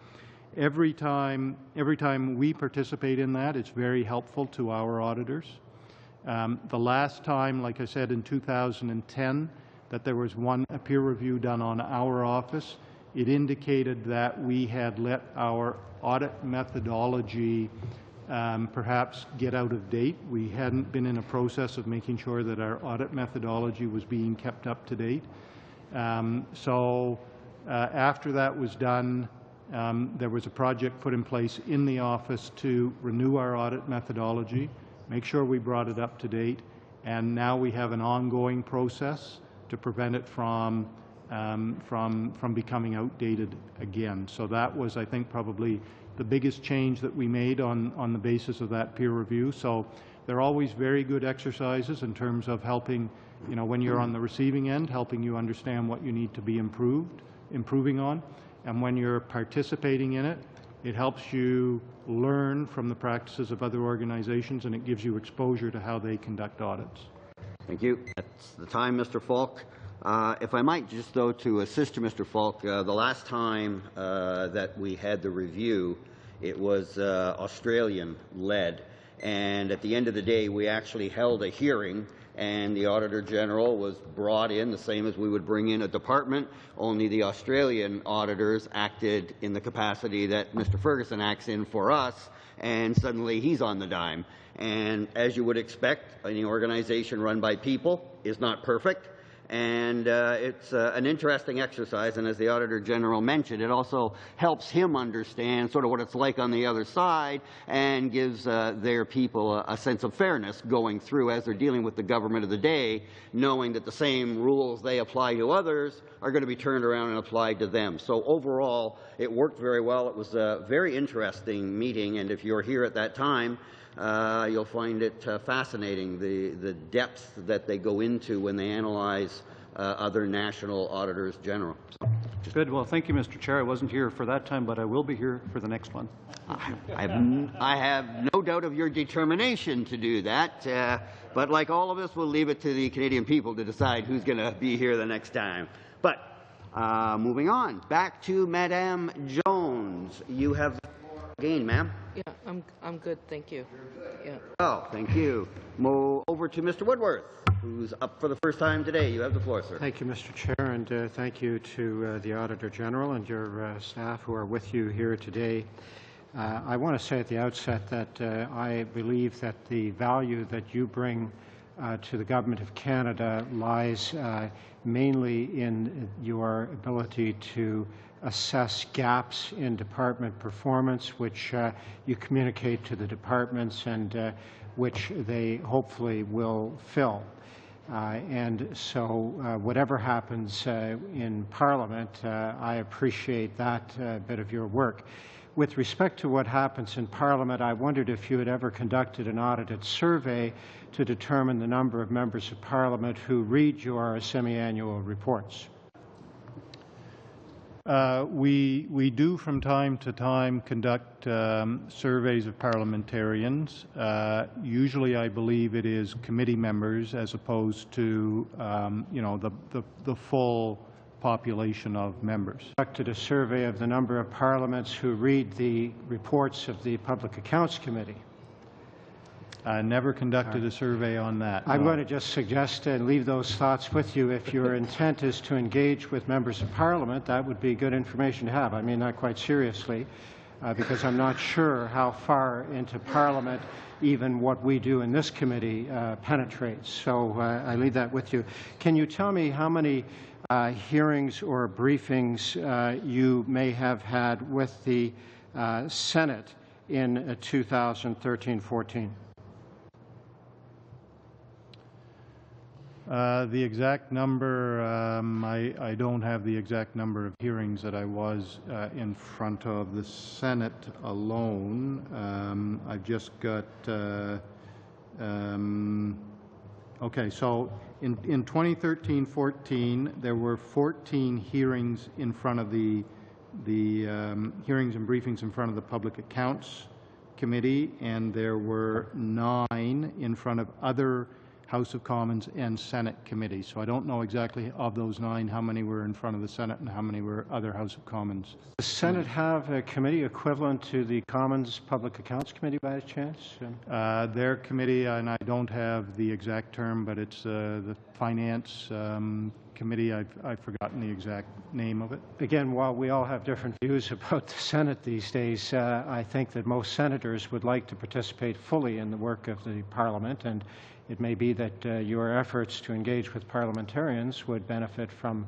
B: Every time we participate in that, it's very helpful to our auditors. The last time, like I said, in 2010, that there was a peer review done on our office, it indicated that we had let our audit methodology perhaps get out of date. We hadn't been in a process of making sure that our audit methodology was being kept up to date. After that was done, there was a project put in place in the office to renew our audit methodology, make sure we brought it up to date, and now we have an ongoing process to prevent it from becoming outdated again. So that was, I think, probably the biggest change that we made on the basis of that peer review. So they're always very good exercises in terms of helping, when you're on the receiving end, helping you understand what you need to be improving on. And when you're participating in it, it helps you learn from the practices of other organizations, and it gives you exposure to how they conduct audits.
A: Thank you. That's the time, Mr. Falk. If I might just, though, to assist you, Mr. Falk, the last time that we had the review, it was Australian-led. And at the end of the day, we actually held a hearing, and the Auditor General was brought in, the same as we would bring in a department, only the Australian auditors acted in the capacity that Mr. Ferguson acts in for us, and suddenly he's on the dime. And as you would expect, any organization run by people is not perfect. And it's an interesting exercise, and as the Auditor General mentioned, it also helps him understand sort of what it's like on the other side and gives their people a sense of fairness going through as they're dealing with the government of the day, knowing that the same rules they apply to others are going to be turned around and applied to them. So overall, it worked very well. It was a very interesting meeting, and if you're here at that time, you'll find it fascinating, the depth that they go into when they analyze other national auditors general. So,
K: good. Well, thank you, Mr. Chair. I wasn't here for that time, but I will be here for the next one.
A: I have no doubt of your determination to do that, but like all of us, we'll leave it to the Canadian people to decide who's going to be here the next time. But moving on, back to Madame Jones. You have the floor again, ma'am.
I: Yeah, I'm good, thank you. Yeah.
A: Oh, thank you. Over to Mr. Woodworth, who's up for the first time today. You have the floor, sir.
L: Thank you, Mr. Chair, and thank you to the Auditor General and your staff who are with you here today. I want to say at the outset that I believe that the value that you bring to the Government of Canada lies mainly in your ability to assess gaps in department performance, which you communicate to the departments and which they hopefully will fill. And so whatever happens in Parliament, I appreciate that bit of your work. With respect to what happens in Parliament, I wondered if you had ever conducted an audited survey to determine the number of members of Parliament who read your semi-annual reports.
B: We do from time to time conduct surveys of parliamentarians. Usually, I believe it is committee members as opposed to the full population of members.
L: Conducted a survey of the number of parliaments who read the reports of the Public Accounts Committee.
B: I never conducted a survey on that.
L: I'm going to just suggest and leave those thoughts with you. If your intent is to engage with members of Parliament, that would be good information to have. I mean that quite seriously, because I'm not sure how far into Parliament even what we do in this committee penetrates. So I leave that with you. Can you tell me how many hearings or briefings you may have had with the Senate in 2013-14?
B: The exact number, I don't have the exact number of hearings that I was in front of the Senate alone. I've just got, okay, so in 2013-14, there were 14 hearings in front of the hearings and briefings in front of the Public Accounts Committee, and there were 9 in front of other House of Commons and Senate committees. So I don't know exactly of those 9 how many were in front of the Senate and how many were other House of Commons.
L: Does the Senate have a committee equivalent to the Commons Public Accounts Committee by chance?
B: Their committee, and I don't have the exact term, but it's the Finance Committee. I've forgotten the exact name of it.
L: Again, while we all have different views about the Senate these days, I think that most senators would like to participate fully in the work of the Parliament, and it may be that your efforts to engage with parliamentarians would benefit from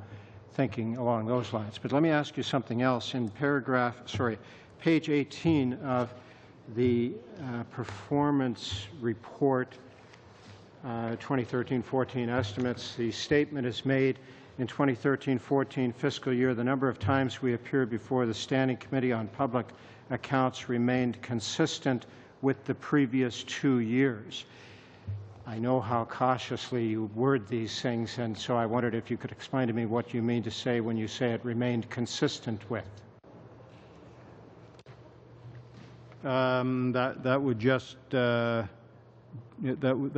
L: thinking along those lines. But let me ask you something else. In page 18 of the performance report, 2013-14 estimates, the statement is made in 2013-14 fiscal year, the number of times we appeared before the Standing Committee on Public Accounts remained consistent with the previous 2 years. I know how cautiously you word these things, and so I wondered if you could explain to me what you mean to say when you say it remained consistent with.
B: That would just that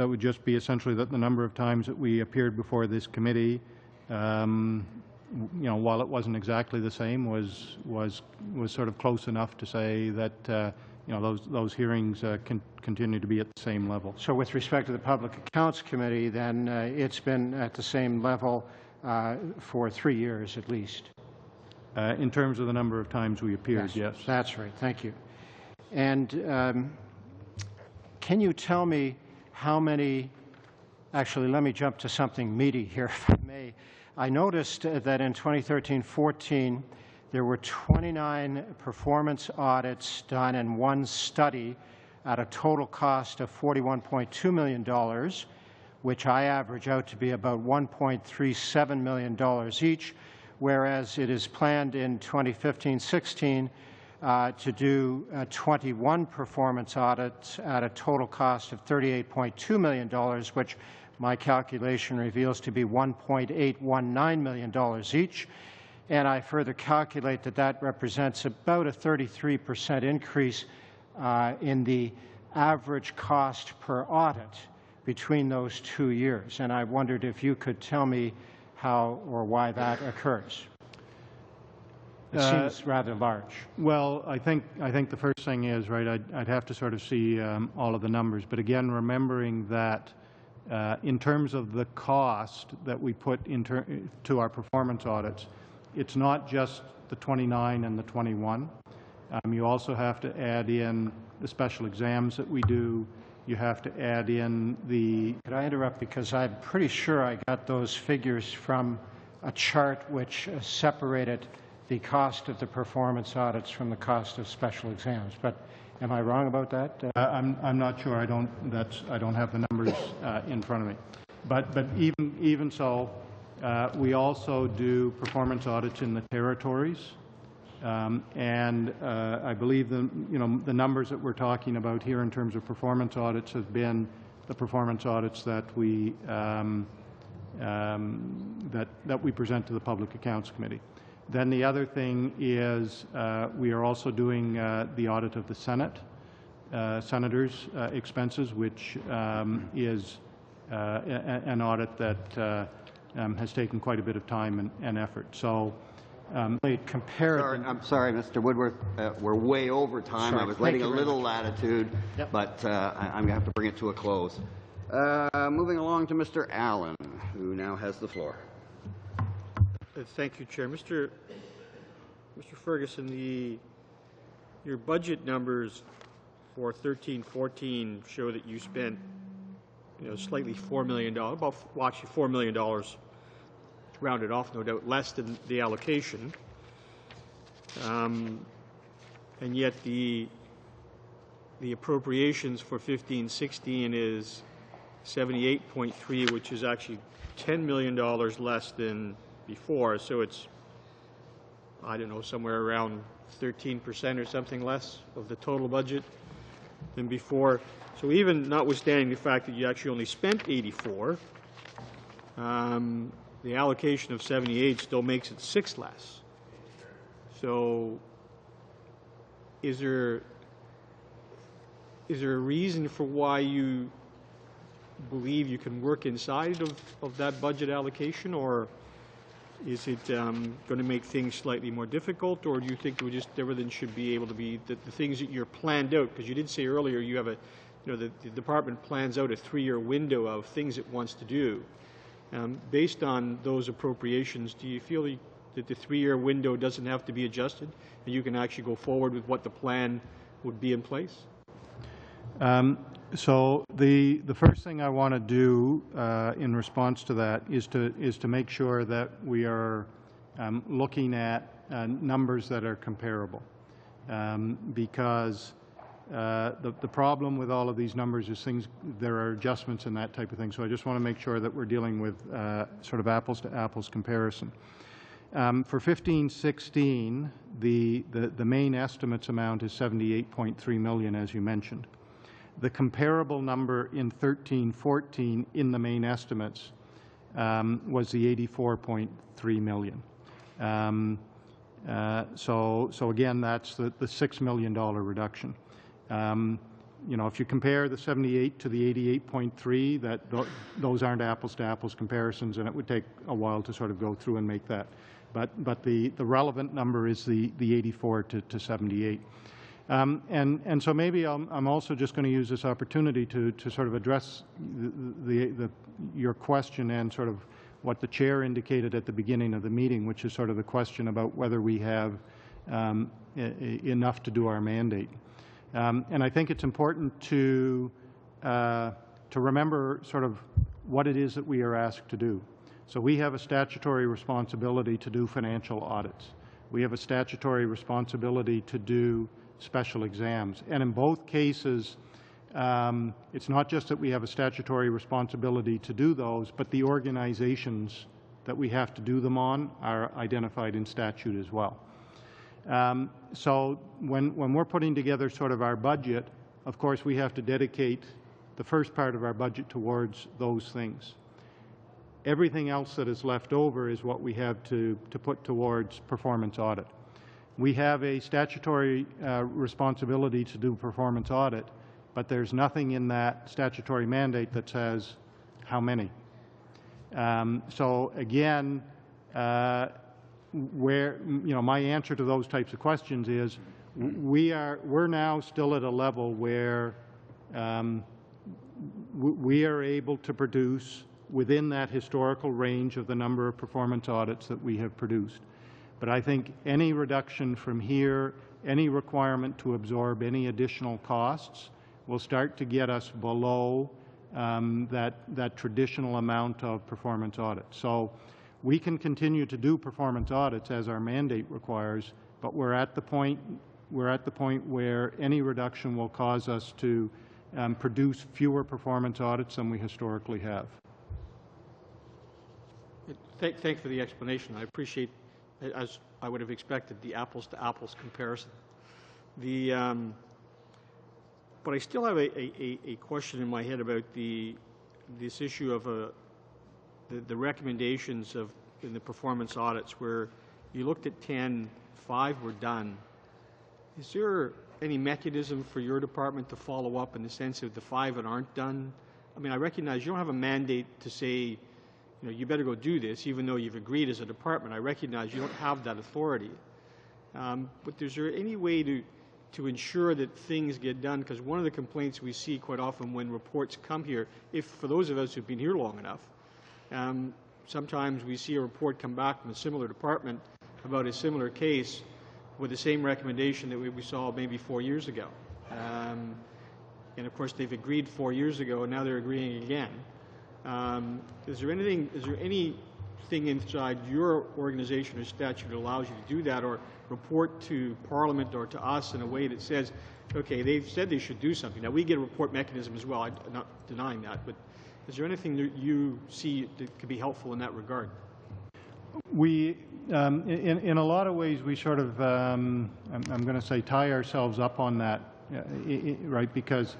B: would just be essentially that the number of times that we appeared before this committee, while it wasn't exactly the same, was sort of close enough to say that those hearings continue to be at the same level.
L: So with respect to the Public Accounts Committee, then it's been at the same level for 3 years at least.
B: In terms of the number of times we appeared, yes.
L: That's right. Thank you. And can you tell me how many, actually let me jump to something meaty here if I may. I noticed that in 2013-14 there were 29 performance audits done and 1 study at a total cost of $41.2 million, which I average out to be about $1.37 million each, whereas it is planned in 2015-16 to do 21 performance audits at a total cost of $38.2 million, which my calculation reveals to be $1.819 million each. And I further calculate that that represents about a 33% increase in the average cost per audit between those 2 years. And I wondered if you could tell me how or why that occurs. It seems rather large.
B: Well, I think the first thing is, right, I'd have to sort of see all of the numbers. But again, remembering that in terms of the cost that we put to our performance audits, it's not just the 29 and the 21. You also have to add in the special exams that we do. You have to add in the...
L: Could I interrupt? Because I'm pretty sure I got those figures from a chart which separated the cost of the performance audits from the cost of special exams. But am I wrong about that?
B: I'm not sure. I don't have the numbers in front of me. But even so, we also do performance audits in the territories, and I believe the numbers that we're talking about here in terms of performance audits have been the performance audits that we present to the Public Accounts Committee. Then the other thing is we are also doing the audit of the senators' expenses, which is an audit that has taken quite a bit of time and effort. So compare.
A: I'm sorry, Mr. Woodworth. We're way over time.
L: Sorry.
A: I was letting a little latitude, but I'm going to have to bring it to a close. Moving along to Mr. Allen, who now has the floor.
G: Thank you, Chair. Mr. Ferguson, your budget numbers for 13-14 show that you spent, slightly $4 million, actually $4 million, rounded off, no doubt, less than the allocation. And yet the appropriations for 15-16 is 78.3, which is actually $10 million less than before, so it's, I don't know, somewhere around 13% or something less of the total budget than before. So even notwithstanding the fact that you actually only spent 84, the allocation of 78 still makes it 6 less. So is there a reason for why you believe you can work inside of that budget allocation, or is it going to make things slightly more difficult, or do you think everything should be able to be the things that you're planned out? Because you did say earlier you have the department plans out a 3-year window of things it wants to do. Based on those appropriations, do you feel that the 3-year window doesn't have to be adjusted, and you can actually go forward with what the plan would be in place?
B: So the first thing I want to do in response to that is to make sure that we are looking at numbers that are comparable, because the problem with all of these numbers is there are adjustments and that type of thing. So I just want to make sure that we're dealing with sort of apples to apples comparison. For 15-16, the main estimates amount is $78.3 million, as you mentioned. The comparable number in 13-14 in the main estimates was the $84.3 million. So again, that's the $6 million reduction. You know, if you compare the 78 to the 88.3, those aren't apples to apples comparisons, and it would take a while to sort of go through and make that. But the relevant number is the 84 to 78. And so maybe I'm also just going to use this opportunity to sort of address your question and sort of what the chair indicated at the beginning of the meeting, which is sort of the question about whether we have enough to do our mandate. And I think it's important to remember sort of what it is that we are asked to do. So we have a statutory responsibility to do financial audits. We have a statutory responsibility to do special exams. And in both cases, it's not just that we have a statutory responsibility to do those, but the organizations that we have to do them on are identified in statute as well. So when we're putting together sort of our budget, of course, we have to dedicate the first part of our budget towards those things. Everything else that is left over is what we have to put towards performance audit. We have a statutory responsibility to do performance audit, but there's nothing in that statutory mandate that says how many. So again, my answer to those types of questions is we're now still at a level where we are able to produce within that historical range of the number of performance audits that we have produced. But I think any reduction from here, any requirement to absorb any additional costs will start to get us below that traditional amount of performance audits. So we can continue to do performance audits as our mandate requires, but we're at the point where any reduction will cause us to produce fewer performance audits than we historically have.
G: Thanks for the explanation. I appreciate, as I would have expected, the apples-to-apples comparison. But I still have a question in my head about this issue of the recommendations in the performance audits, where you looked at 10, 5 were done. Is there any mechanism for your department to follow up in the sense of the 5 that aren't done? I mean, I recognize you don't have a mandate to say, you better go do this, even though you've agreed as a department. I recognize you don't have that authority. But is there any way to ensure that things get done? Because one of the complaints we see quite often when reports come here, for those of us who've been here long enough, sometimes we see a report come back from a similar department about a similar case with the same recommendation that we saw maybe 4 years ago. And of course, they've agreed 4 years ago, and now they're agreeing again. Is there anything inside your organization or statute that allows you to do that, or report to Parliament or to us in a way that says, okay, they've said they should do something. Now, we get a report mechanism as well. I'm not denying that, but is there anything that you see that could be helpful in that regard?
B: We, in a lot of ways, we sort of, I'm going to say, tie ourselves up on that, right? Because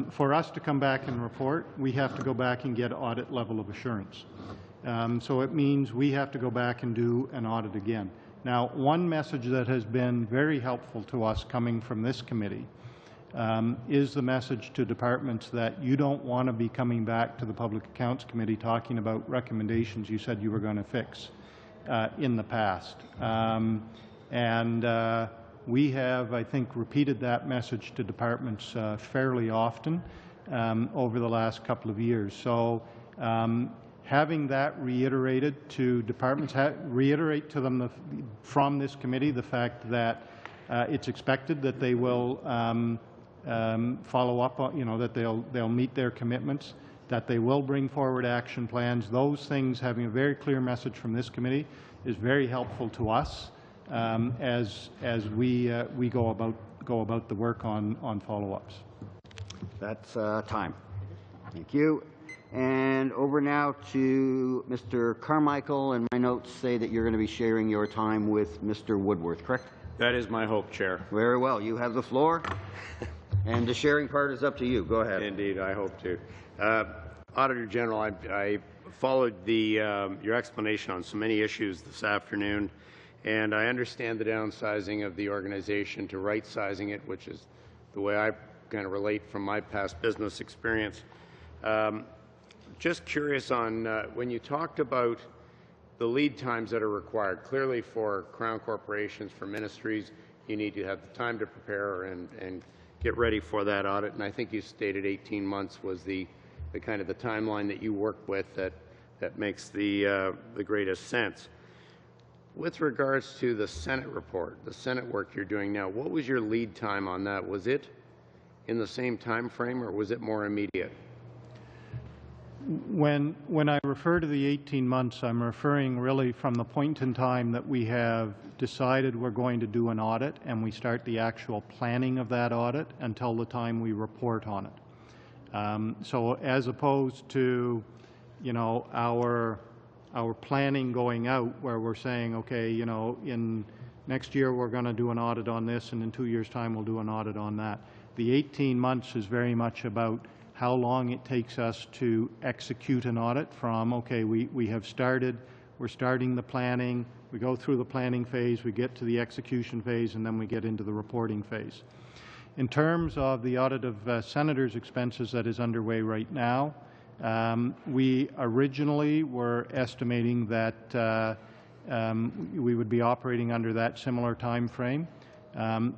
B: for us to come back and report, we have to go back and get audit level of assurance. So it means we have to go back and do an audit again. Now, one message that has been very helpful to us coming from this committee is the message to departments that you don't want to be coming back to the Public Accounts Committee talking about recommendations you said you were going to fix in the past. We have, I think, repeated that message to departments fairly often over the last couple of years. So having that reiterated to departments, reiterate to them from this committee the fact that it's expected that they will follow up on, that they'll meet their commitments, that they will bring forward action plans. Those things, having a very clear message from this committee, is very helpful to us as we go about the work on follow-ups.
A: That's time. Thank you. And over now to Mr. Carmichael, and my notes say that you're going to be sharing your time with Mr. Woodworth, correct?
F: That is my hope, Chair.
A: Very well. You have the floor. And the sharing part is up to you. Go ahead.
F: Indeed, I hope to. Auditor General, I followed your explanation on so many issues this afternoon, and I understand the downsizing of the organization to right-sizing it, which is the way I kind of relate from my past business experience. Just curious on when you talked about the lead times that are required. Clearly for Crown corporations, for ministries, you need to have the time to prepare and get ready for that audit. And I think you stated 18 months was the kind of the timeline that you work with that makes the greatest sense. With regards to the Senate report, the Senate work you're doing now, what was your lead time on that? Was it in the same time frame, or was it more immediate?
B: When I refer to the 18 months, I'm referring really from the point in time that we have decided we're going to do an audit and we start the actual planning of that audit until the time we report on it. So as opposed to, our planning going out where we're saying, okay, in next year we're going to do an audit on this, and in 2 years' time we'll do an audit on that. The 18 months is very much about how long it takes us to execute an audit from, okay, we have started, we're starting the planning, we go through the planning phase, we get to the execution phase, and then we get into the reporting phase. In terms of the audit of senators' expenses that is underway right now, we originally were estimating that we would be operating under that similar time frame.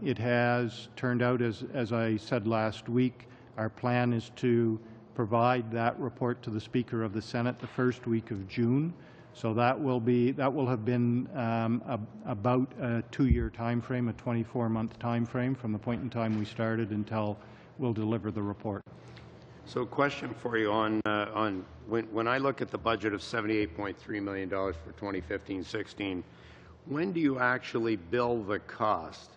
B: It has turned out, as I said last week, our plan is to provide that report to the Speaker of the Senate the first week of June. So that will have been about a 2-year time frame, a 24-month time frame from the point in time we started until we'll deliver the report.
F: So, question for you on when I look at the budget of $78.3 million for 2015-16, when do you actually bill the cost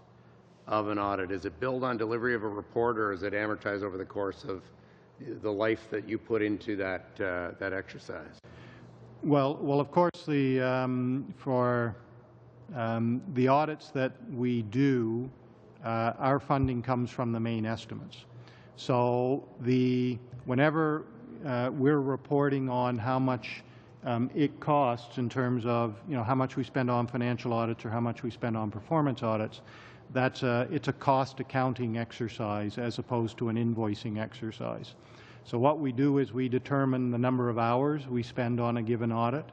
F: of an audit? Is it billed on delivery of a report, or is it amortized over the course of the life that you put into that exercise?
B: Well, of course, for the audits that we do, our funding comes from the main estimates. So whenever we're reporting on how much it costs in terms of how much we spend on financial audits or how much we spend on performance audits, it's a cost accounting exercise as opposed to an invoicing exercise. So what we do is we determine the number of hours we spend on a given audit,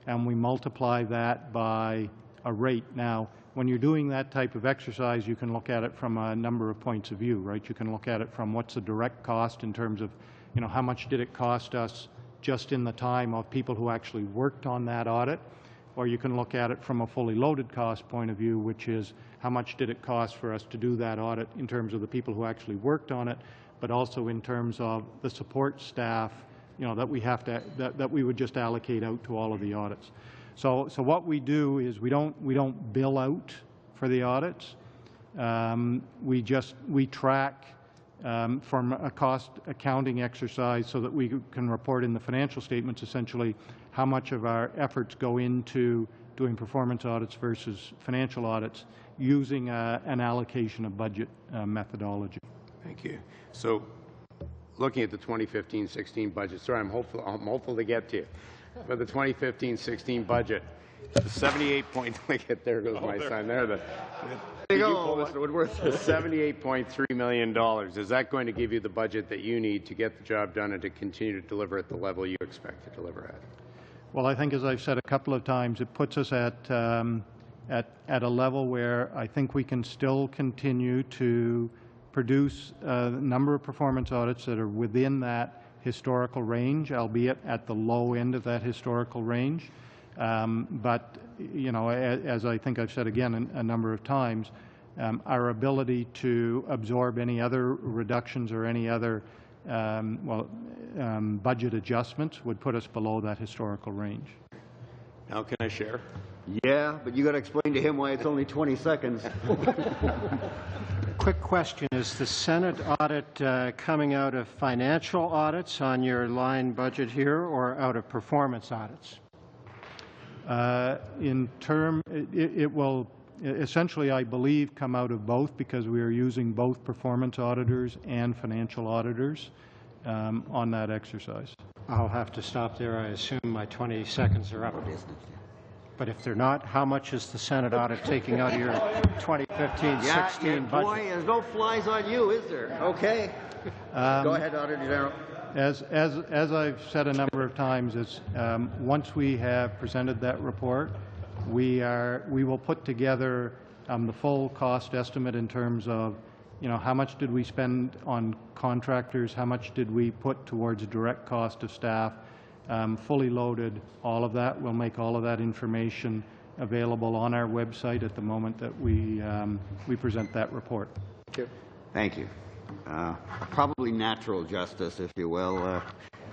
B: and we multiply that by a rate. Now, when you're doing that type of exercise, you can look at it from a number of points of view, right? You can look at it from what's the direct cost in terms of, how much did it cost us just in the time of people who actually worked on that audit, or you can look at it from a fully loaded cost point of view, which is how much did it cost for us to do that audit in terms of the people who actually worked on it, but also in terms of the support staff, that we would just allocate out to all of the audits. So what we do is we don't bill out for the audits. We track from a cost accounting exercise so that we can report in the financial statements essentially how much of our efforts go into doing performance audits versus financial audits using an allocation of budget methodology.
F: Thank you. So, looking at the 2015-16 budget, sorry, I'm hopeful to get to you. For the 2015-16 budget, The 78 point, there goes my sign there.
A: There you go, Mr. Woodworth.
F: The $78.3 million, is that going to give you the budget that you need to get the job done and to continue to deliver at the level you expect to deliver at?
B: Well, I think, as I've said a couple of times, it puts us at a level where I think we can still continue to produce a number of performance audits that are within that historical range, albeit at the low end of that historical range. But, you know, as I think I've said again a number of times, our ability to absorb any other reductions or any other budget adjustments would put us below that historical range.
F: Now can I share?
A: Yeah, but you got to explain to him why it's only 20 seconds.
L: Quick question. Is the Senate audit coming out of financial audits on your line budget here or out of performance audits? It will essentially, I believe, come out of both, because we are using both performance auditors and financial auditors on that exercise. I'll have to stop there. I assume my 20 seconds are up. But if they're not, how much is the Senate audit taking out of your 2015-16 budget?
A: Boy, there's no flies on you, is there? Okay. Go ahead, Auditor General.
B: As I've said a number of times, it's, once we have presented that report, we will put together the full cost estimate in terms of, you know, how much did we spend on contractors, how much did we put towards direct cost of staff, fully loaded, all of that. We'll make all of that information available on our website at the moment that we present that report.
A: Thank you. Probably natural justice, if you will.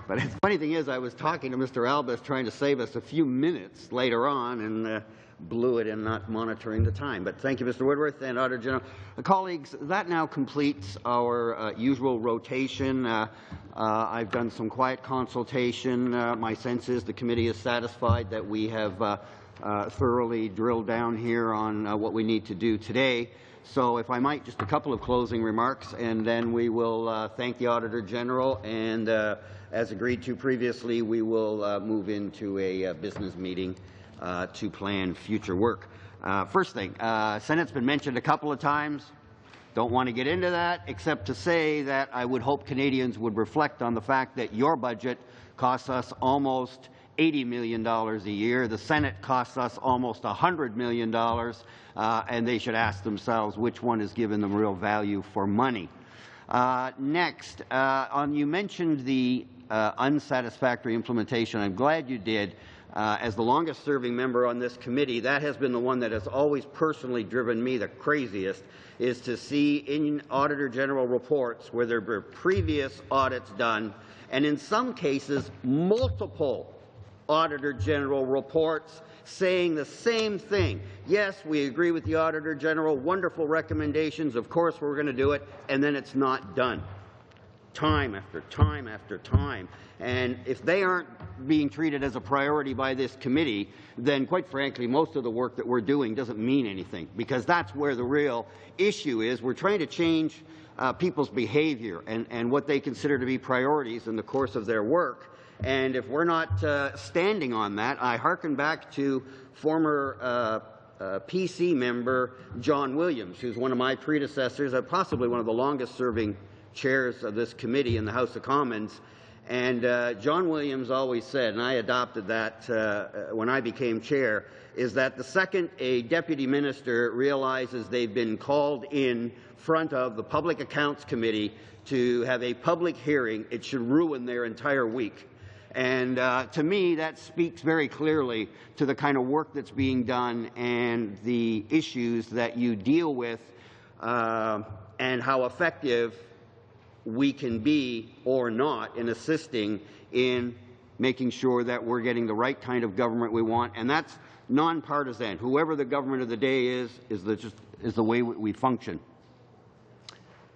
A: But the funny thing is, I was talking to Mr. Albus trying to save us a few minutes later on and blew it in not monitoring the time. But thank you, Mr. Woodworth and Auditor General. Colleagues, that now completes our usual rotation. I've done some quiet consultation. My sense is the committee is satisfied that we have thoroughly drilled down here on what we need to do today. So if I might, just a couple of closing remarks, and then we will thank the Auditor General, and as agreed to previously, we will move into a business meeting to plan future work. First thing, Senate's been mentioned a couple of times. Don't want to get into that, except to say that I would hope Canadians would reflect on the fact that your budget costs us almost $80 million a year. The Senate costs us almost $100 million, and they should ask themselves which one is giving them real value for money. Next, you mentioned the unsatisfactory implementation. I'm glad you did. As the longest-serving member on this committee, that has been the one that has always personally driven me the craziest, is to see in Auditor General reports where there were previous audits done, and in some cases multiple Auditor General reports saying the same thing. Yes, we agree with the Auditor General, wonderful recommendations, of course we're going to do it, and then it's not done. Time after time after time. And if they aren't being treated as a priority by this committee, then quite frankly, most of the work that we're doing doesn't mean anything, because that's where the real issue is. We're trying to change people's behavior and what they consider to be priorities in the course of their work. And if we're not standing on that, I hearken back to former PC member John Williams, who's one of my predecessors, possibly one of the longest-serving chairs of this committee in the House of Commons. And John Williams always said, and I adopted that when I became chair, is that the second a deputy minister realizes they've been called in front of the Public Accounts Committee to have a public hearing, it should ruin their entire week. And to me, that speaks very clearly to the kind of work that's being done and the issues that you deal with and how effective we can be or not in assisting in making sure that we're getting the right kind of government we want. And that's nonpartisan. Whoever the government of the day is the way we function.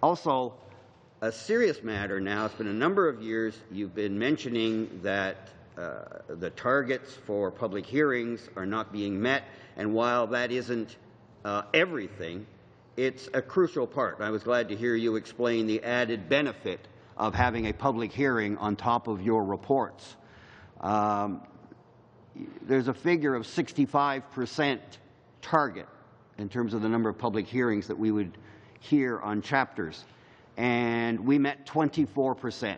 A: Also, a serious matter now, it's been a number of years, you've been mentioning that the targets for public hearings are not being met, and while that isn't everything, it's a crucial part. I was glad to hear you explain the added benefit of having a public hearing on top of your reports. there's a figure of 65% target in terms of the number of public hearings that we would hear on chapters, and we met 24%.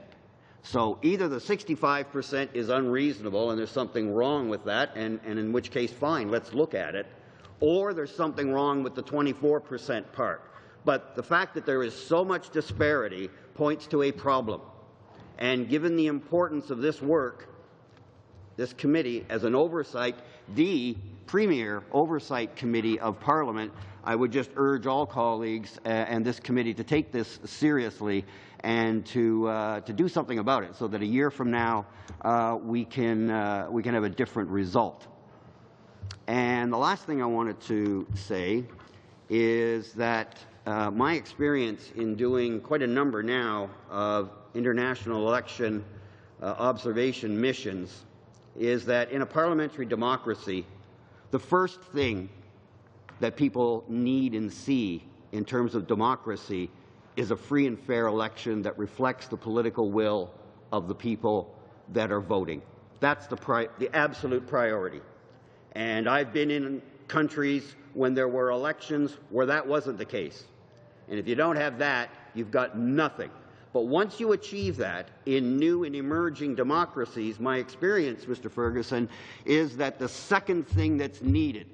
A: So either the 65% is unreasonable and there's something wrong with that, and in which case, fine, let's look at it, or there's something wrong with the 24% part. But the fact that there is so much disparity points to a problem. And given the importance of this work, this committee, as an oversight, the premier oversight committee of Parliament, I would just urge all colleagues and this committee to take this seriously and to do something about it, so that a year from now we can have a different result. And the last thing I wanted to say is that my experience in doing quite a number now of international election observation missions is that in a parliamentary democracy, the first thing that people need and see in terms of democracy is a free and fair election that reflects the political will of the people that are voting. That's the absolute priority. And I've been in countries when there were elections where that wasn't the case. And if you don't have that, you've got nothing. But once you achieve that in new and emerging democracies, my experience, Mr. Ferguson, is that the second thing that's needed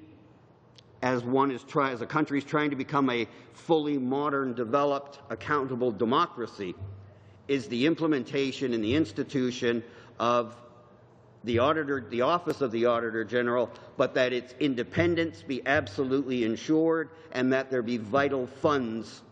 A: as a country is trying to become a fully modern, developed, accountable democracy is the implementation and the institution of the Office of the Auditor General, but that its independence be absolutely ensured and that there be vital funds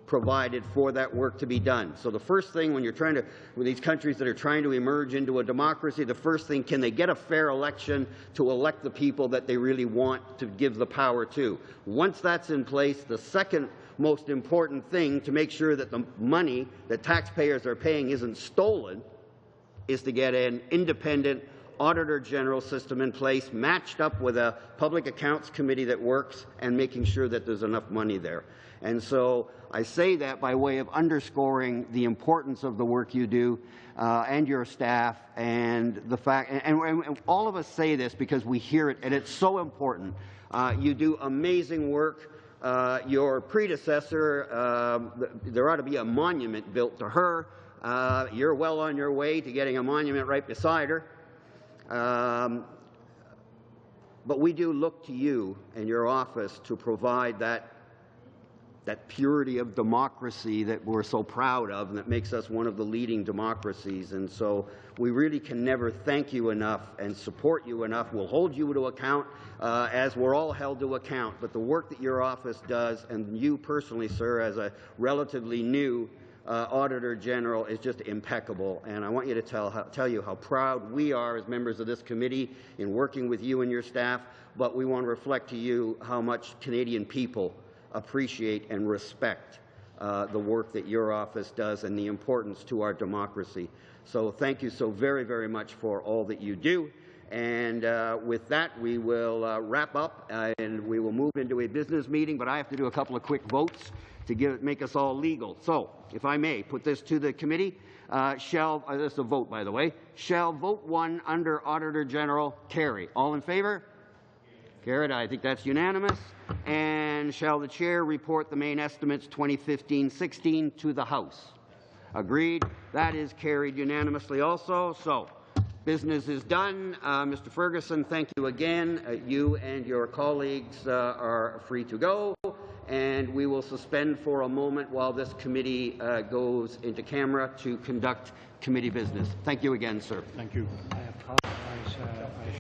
A: provided for that work to be done. So the first thing when with these countries that are trying to emerge into a democracy, the first thing, can they get a fair election to elect the people that they really want to give the power to? Once that's in place, the second most important thing to make sure that the money that taxpayers are paying isn't stolen is to get an independent Auditor General system in place, matched up with a Public Accounts Committee that works, and making sure that there's enough money there. And so I say that by way of underscoring the importance of the work you do and your staff, and the fact, and all of us say this because we hear it, and it's so important. You do amazing work. Your predecessor, there ought to be a monument built to her. You're well on your way to getting a monument right beside her. But we do look to you and your office to provide that purity of democracy that we're so proud of and that makes us one of the leading democracies. And so we really can never thank you enough and support you enough. We'll hold you to account as we're all held to account. But the work that your office does, and you personally, sir, as a relatively new Auditor General, is just impeccable. And I want you to tell you how proud we are as members of this committee in working with you and your staff, but we want to reflect to you how much Canadian people appreciate and respect the work that your office does and the importance to our democracy. So thank you so very, very much for all that you do. And with that, we will wrap up and we will move into a business meeting, but I have to do a couple of quick votes to make us all legal. So, if I may, put this to the committee. This is a vote, by the way. Shall vote 1 under Auditor General carry? All in favour? Carried. I think that's unanimous. And shall the chair report the main estimates 2015-16 to the House? Agreed. That is carried unanimously also. So, business is done. Mr. Ferguson, thank you again. You and your colleagues are free to go. And we will suspend for a moment while this committee goes into camera to conduct committee business. Thank you again, sir.
L: Thank you. I apologize.